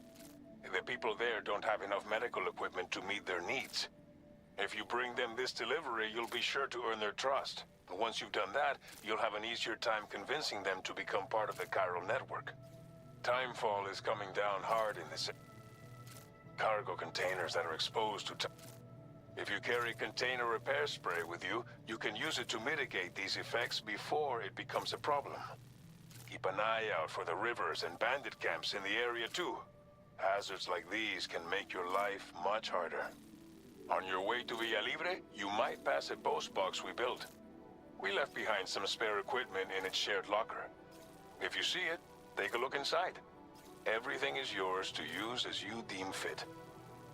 The people there don't have enough medical equipment to meet their needs. If you bring them this delivery, you'll be sure to earn their trust. And once you've done that, you'll have an easier time convincing them to become part of the chiral network. Timefall is coming down hard in this cargo containers that are exposed to If you carry container repair spray with you, you can use it to mitigate these effects before it becomes a problem. Keep an eye out for the rivers and bandit camps in the area too. Hazards like these can make your life much harder. On your way to Villa Libre, you might pass a post box we built. We left behind some spare equipment in its shared locker. If you see it, take a look inside. Everything is yours to use as you deem fit.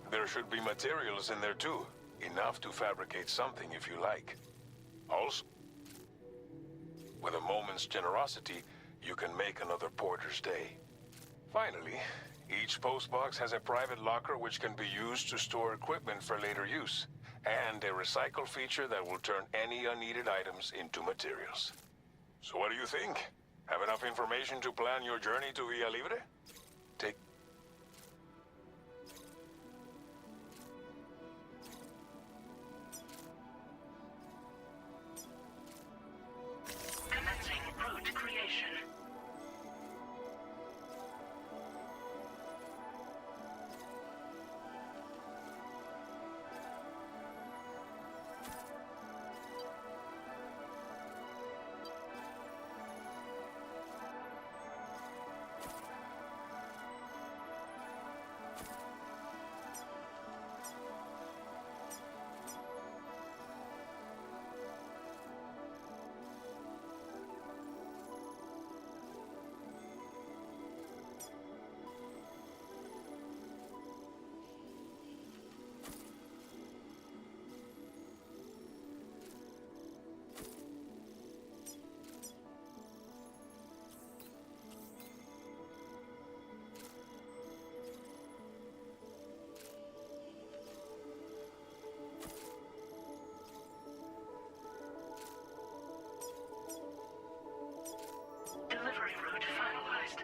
There should be materials in there too. Enough to fabricate something if you like. Also, with a moment's generosity, you can make another porter's day. Finally, each postbox has a private locker which can be used to store equipment for later use, and a recycle feature that will turn any unneeded items into materials. So what do you think? Have enough information to plan your journey to Villa Libre? Take... Commencing route creation. Delivery route finalized.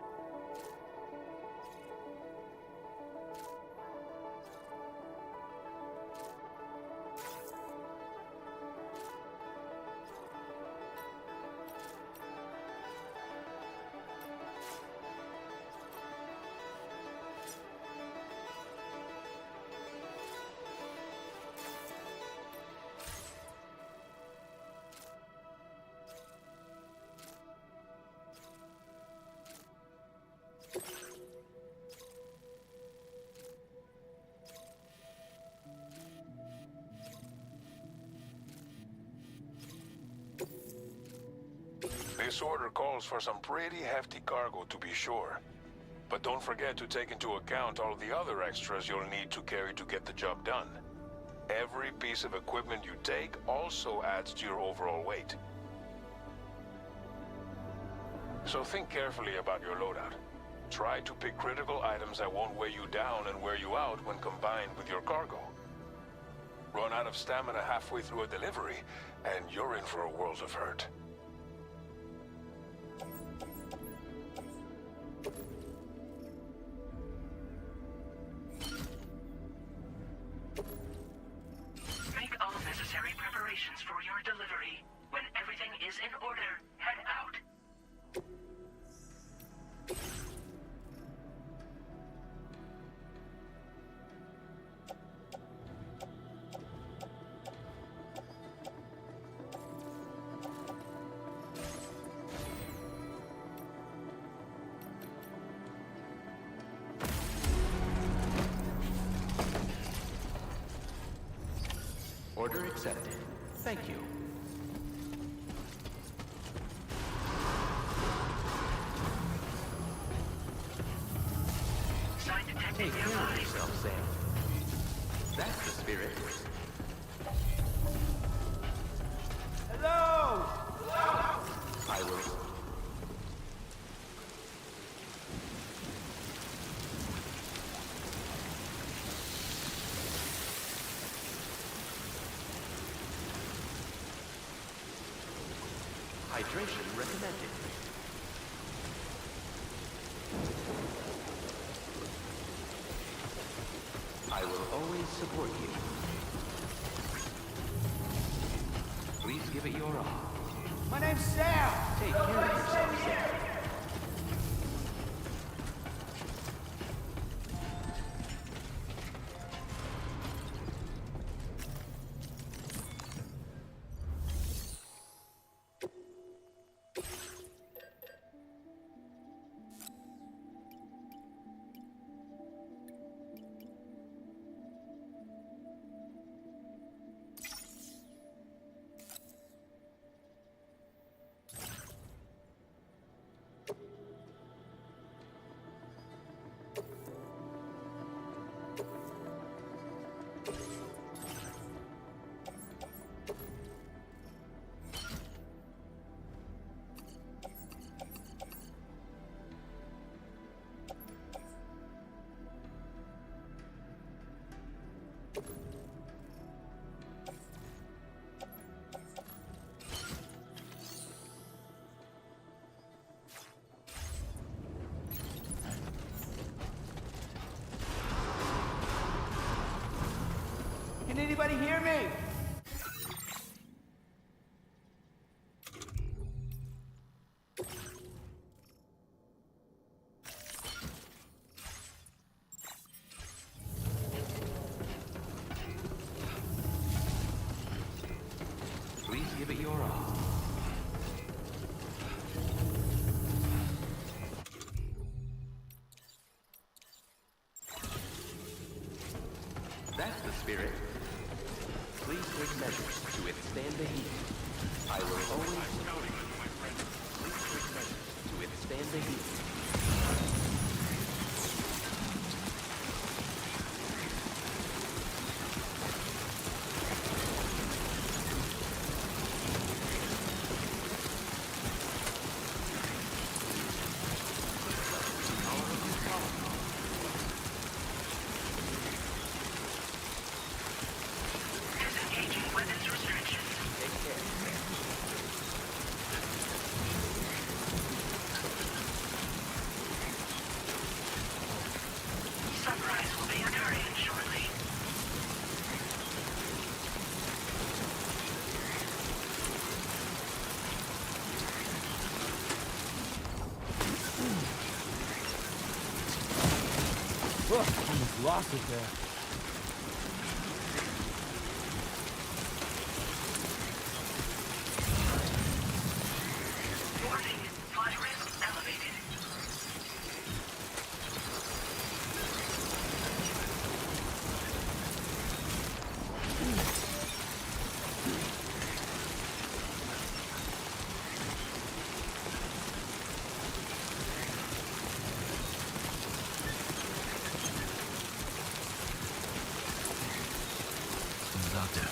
This order calls for some pretty hefty cargo, to be sure. But don't forget to take into account all the other extras you'll need to carry to get the job done. Every piece of equipment you take also adds to your overall weight. So think carefully about your loadout. Try to pick critical items that won't weigh you down and wear you out when combined with your cargo. Run out of stamina halfway through a delivery, and you're in for a world of hurt. Make all necessary preparations for your delivery. When everything is in order, head out. Order accepted. Thank you. Sign detected Take care of nearby. yourself, Sam. That's the spirit. Hello! I will. Hydration recommended. I will always support you. Please give it your all. My name's Sam! Take care of yourself, Sam. Can anybody hear me? Please give it your all. That's the spirit. Please take measures to withstand the heat. I will always support you. Please take measures to withstand the heat. Disengaging weapons restrictions. Take care. Sunrise will be occurring shortly. Almost lost it there. Warning, flight risk elevated. Doctor.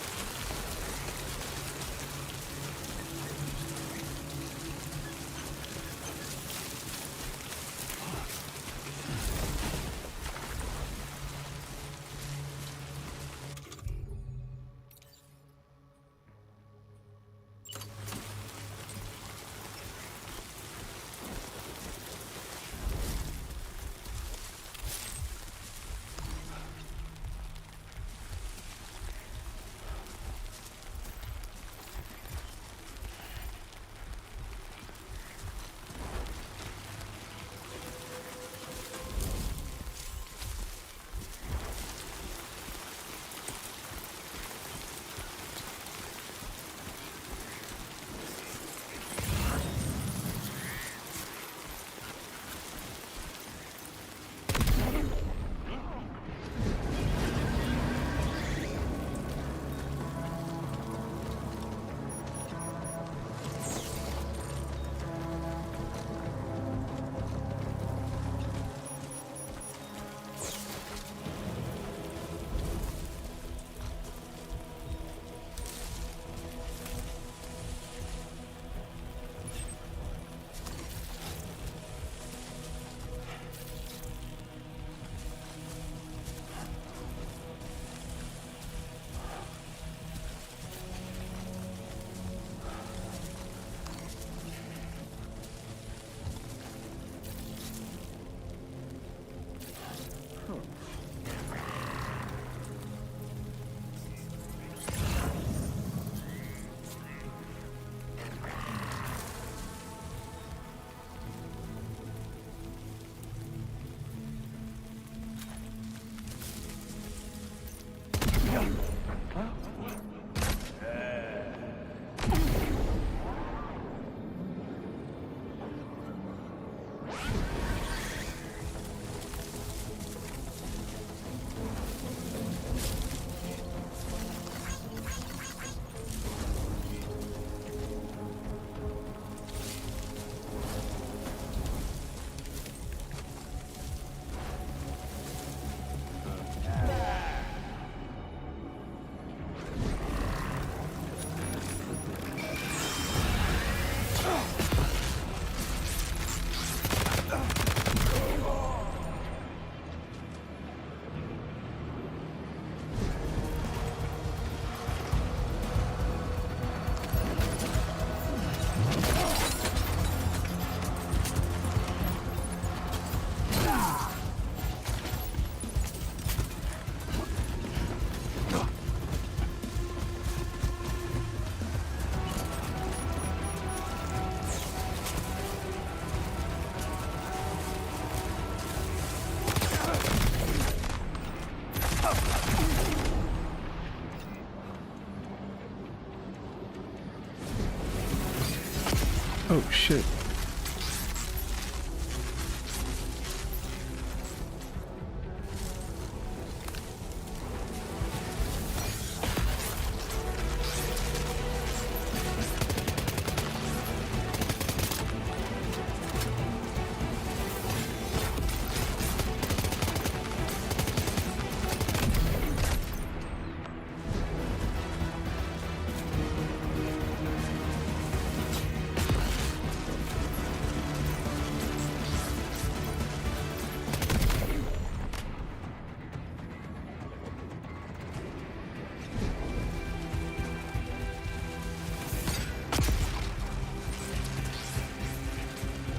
Oh shit.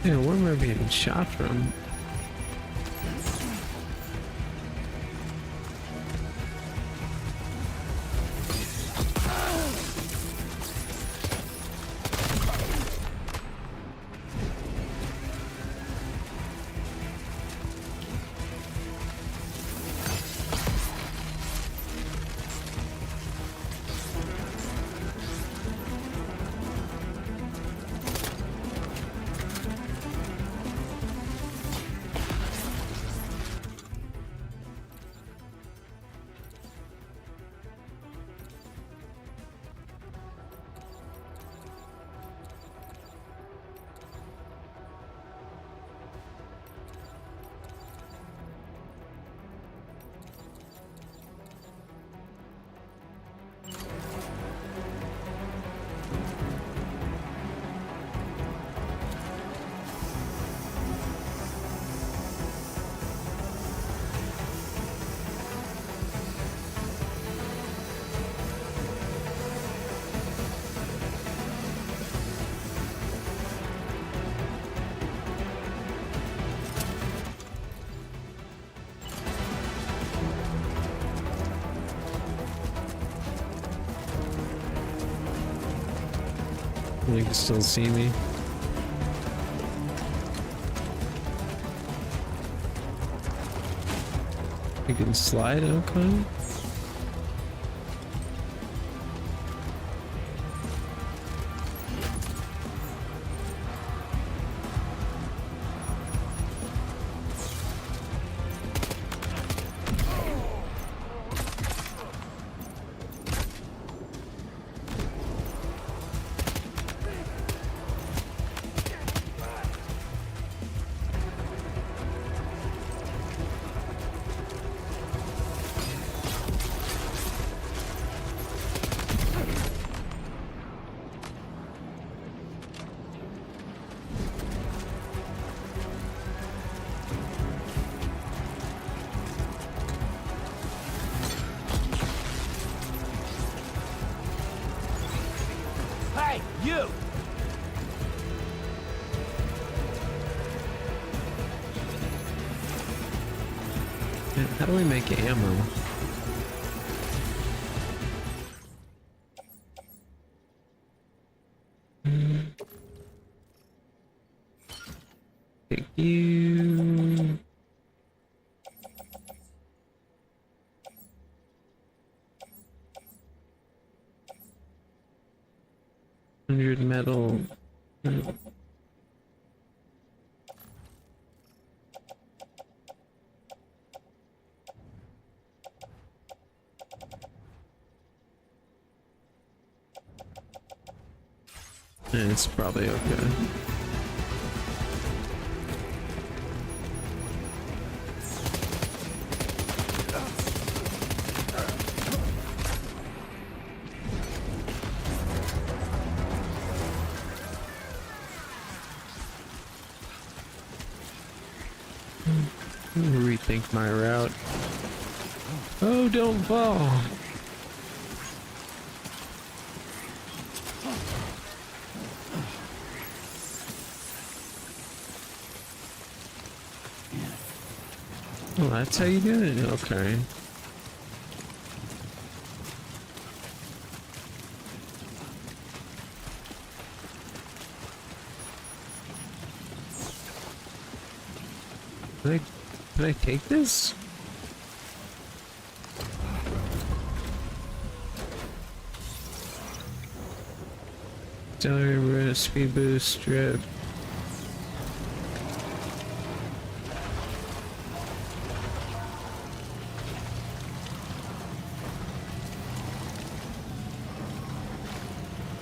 Yeah, where am I being shot from? You can still see me. You can slide, okay. Hey, you! Man, how do we make ammo? Take you. $100 metal. Yeah, it's probably okay. Rethink my route. Oh, don't fall. Oh, that's how you do it? Okay. Can I take this? Auxiliary speed boost strip.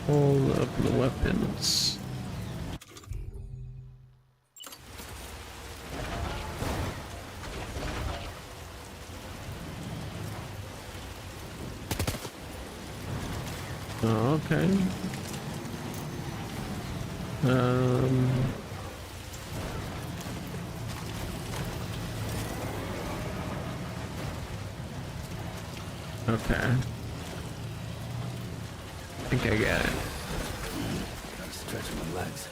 Hold up the weapons. Oh, okay. Okay. I think I got it. Gotta stretch my legs.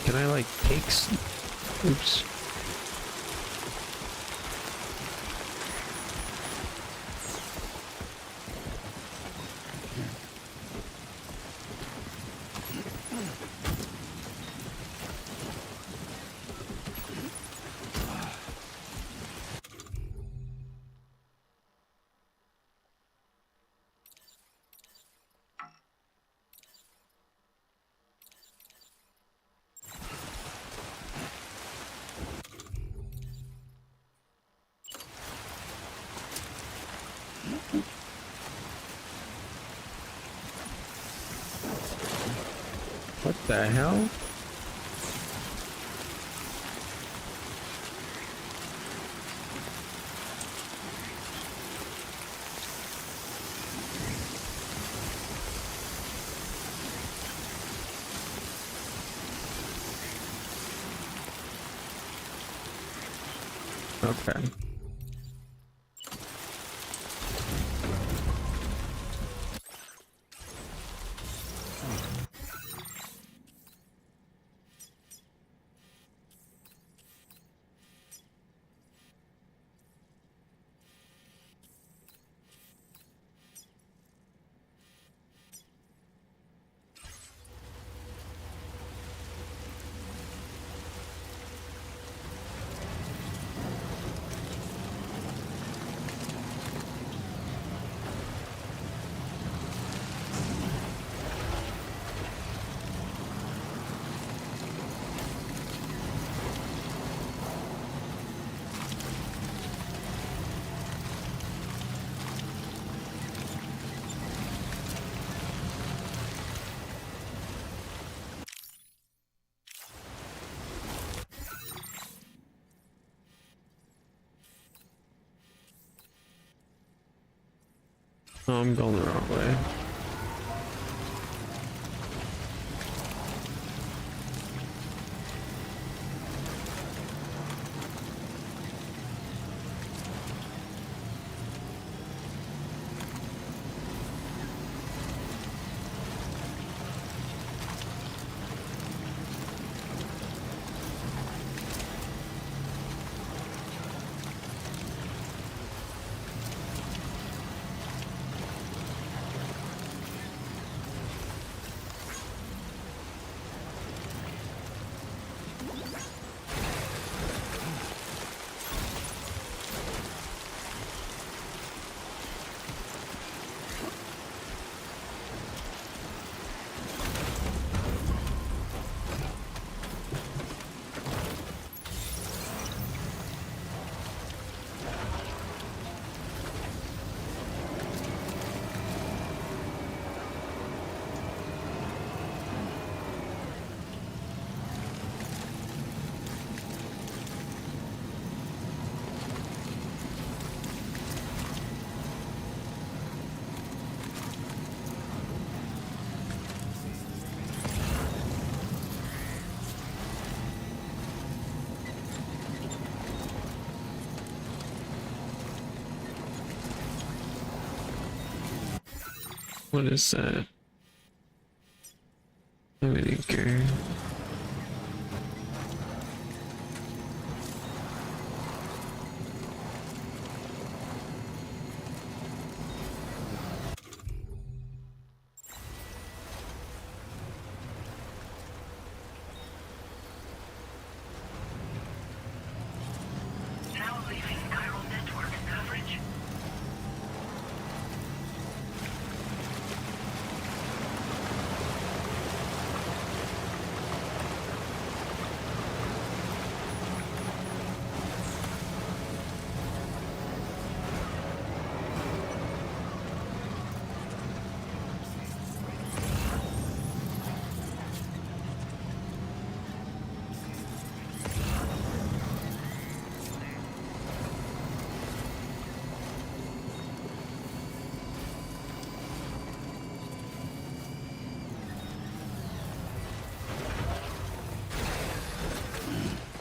Can I like take oops. What the hell? Okay. Oh, I'm going the wrong way. What is that? Vinegar. Now leaving chiral network coverage.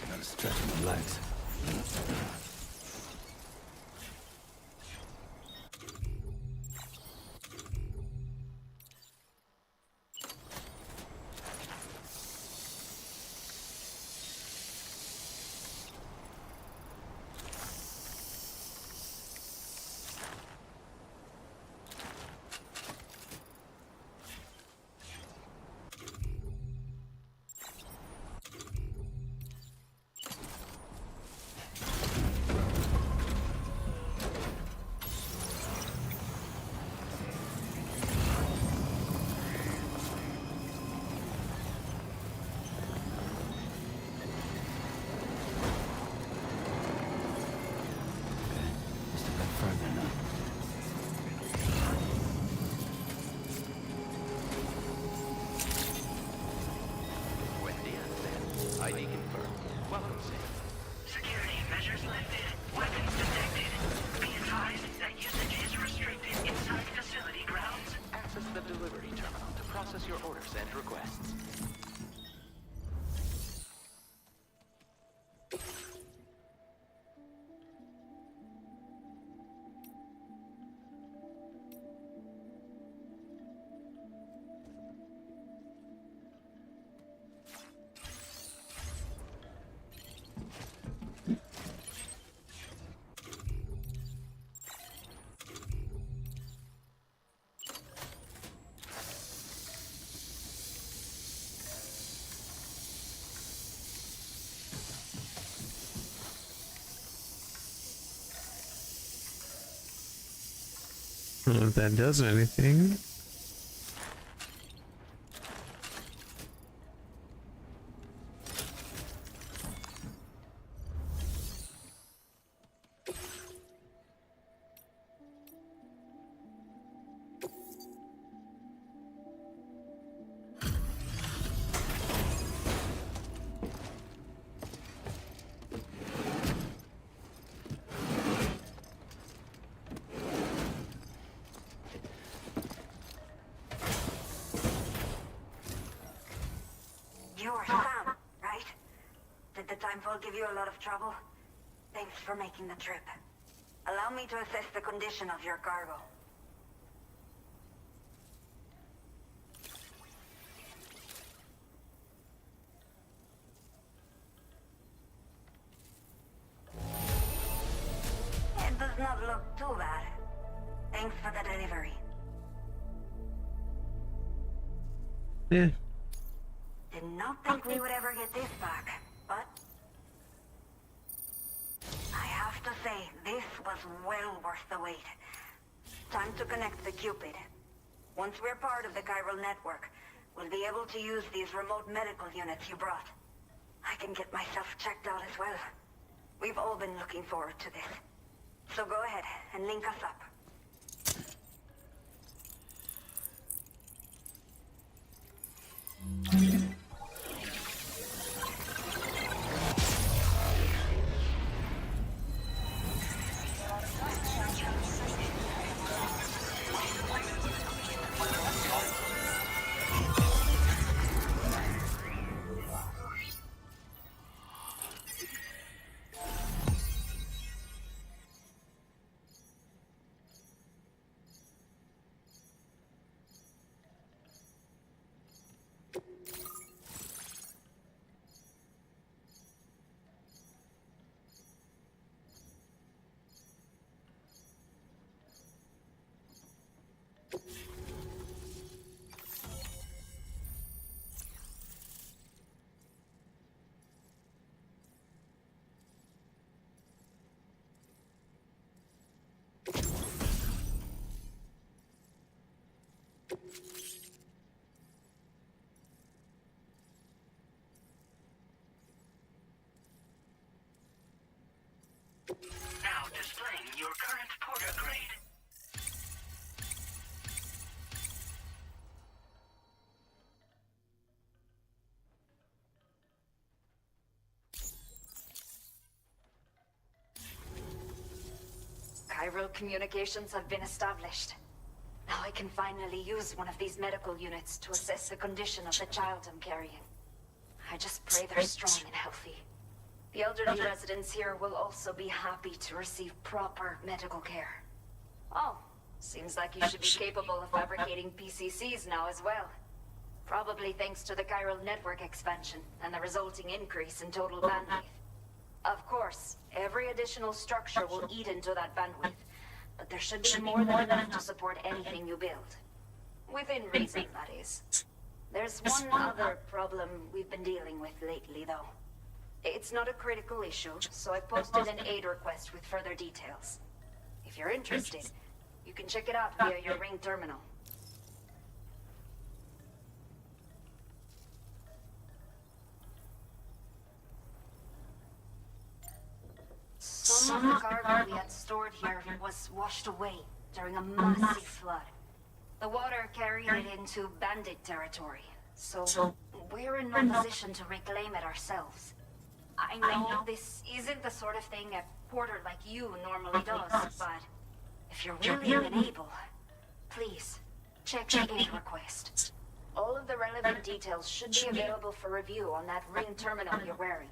Gotta stretch my legs. Just a bit further now. Buen día, Sam. ID confirmed. Welcome, Sam. Security measures lifted. Weapons detected. Be advised that usage is restricted inside facility grounds. Access the delivery terminal to process your orders and requests. I don't know if that does anything. You're Sam, right? Did the timefall give you a lot of trouble? Thanks for making the trip. Allow me to assess the condition of your cargo. It does not look too bad. Thanks for the delivery. Yeah. Did not think we would ever get this back, but I have to say, this was well worth the wait. Time to connect the Cupid. Once we're part of the chiral network, we'll be able to use these remote medical units you brought. I can get myself checked out as well. We've all been looking forward to this. So go ahead and link us up. Now displaying your current porter grade. Chiral communications have been established. Now I can finally use one of these medical units to assess the condition of the child I'm carrying. I just pray they're strong and healthy. The elderly residents here will also be happy to receive proper medical care. Oh, seems like you should be capable of fabricating PCCs now as well. Probably thanks to the chiral network expansion and the resulting increase in total bandwidth. Of course, every additional structure will eat into that bandwidth, but there should be more than enough to support anything you build. Within reason, that is. There's one other problem we've been dealing with lately, though. It's not a critical issue, so I posted an aid request with further details. If you're interested, you can check it out via your ring terminal. Some of the cargo we had stored here was washed away during a massive flood. The water carried it into bandit territory, so we're in no position to reclaim it ourselves. I know this isn't the sort of thing a porter like you normally does, but if you're willing and able, please check the aid request. All of the relevant details should be available for review on that ring terminal you're wearing.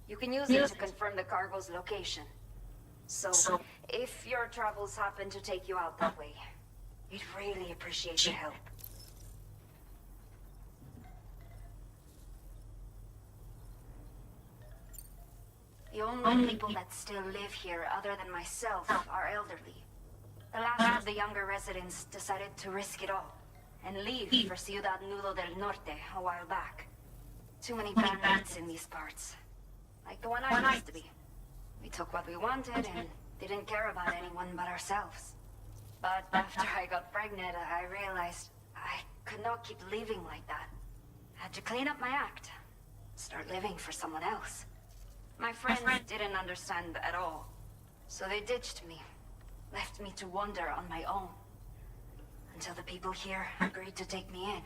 You can use it to confirm the cargo's location. So, if your travels happen to take you out that way, we'd really appreciate your help. The only people that still live here other than myself are elderly. The last of the younger residents decided to risk it all and leave for Ciudad Nudo del Norte a while back. Too many bandits in these parts. Like the one I used to be. We took what we wanted and didn't care about anyone but ourselves. But after I got pregnant, I realized I could not keep living like that. Had to clean up my act. Start living for someone else. My friends didn't understand at all. So they ditched me. Left me to wander on my own. Until the people here agreed to take me in.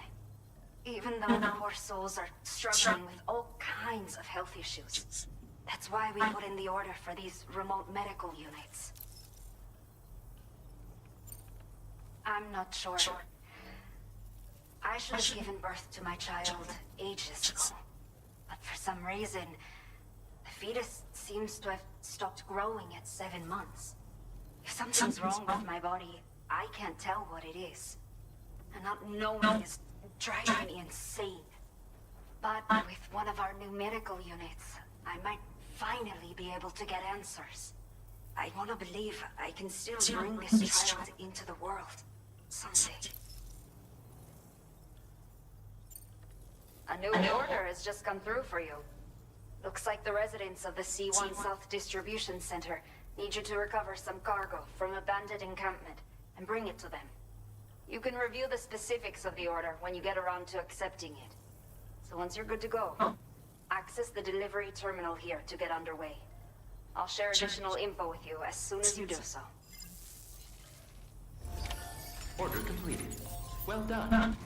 Even though the poor souls are struggling with all kinds of health issues. That's why we put in the order for these remote medical units. I'm not sure. I should have given birth to my child ages ago. But for some reason, the fetus seems to have stopped growing at 7 months. If something's wrong with my body, I can't tell what it is. And not knowing is driving me insane. But with one of our new medical units, I might finally be able to get answers. I want to believe I can still bring this child into the world someday. A new order has just come through for you. Looks like the residents of the C1 South Distribution Center need you to recover some cargo from a bandit encampment and bring it to them. You can review the specifics of the order when you get around to accepting it. So once you're good to go, access the delivery terminal here to get underway. I'll share additional info with you as soon as you do so. Order completed. Well done.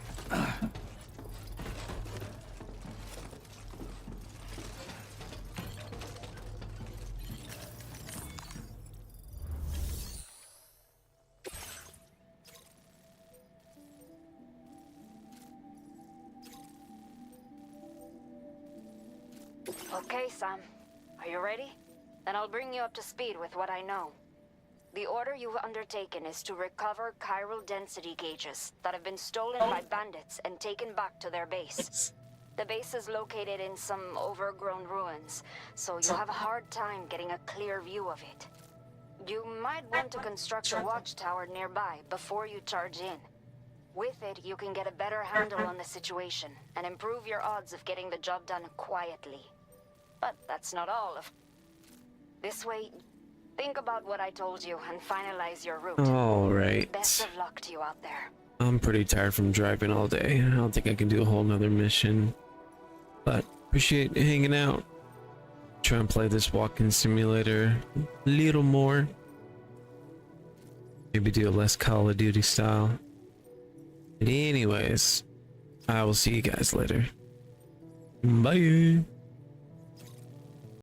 Okay, Sam. Are you ready? Then I'll bring you up to speed with what I know. The order you've undertaken is to recover chiral density gauges that have been stolen by bandits and taken back to their base. The base is located in some overgrown ruins, so you'll have a hard time getting a clear view of it. You might want to construct a watchtower nearby before you charge in. With it, you can get a better handle on the situation and improve your odds of getting the job done quietly. But that's not all of... This way, Think about what I told you and finalize your route. All right. Best of luck to you out there. I'm pretty tired from driving all day. I don't think I can do a whole nother mission, but appreciate hanging out. Try and play this walking simulator a little more. Maybe do a less Call of Duty style. But anyways, I will see you guys later. Bye.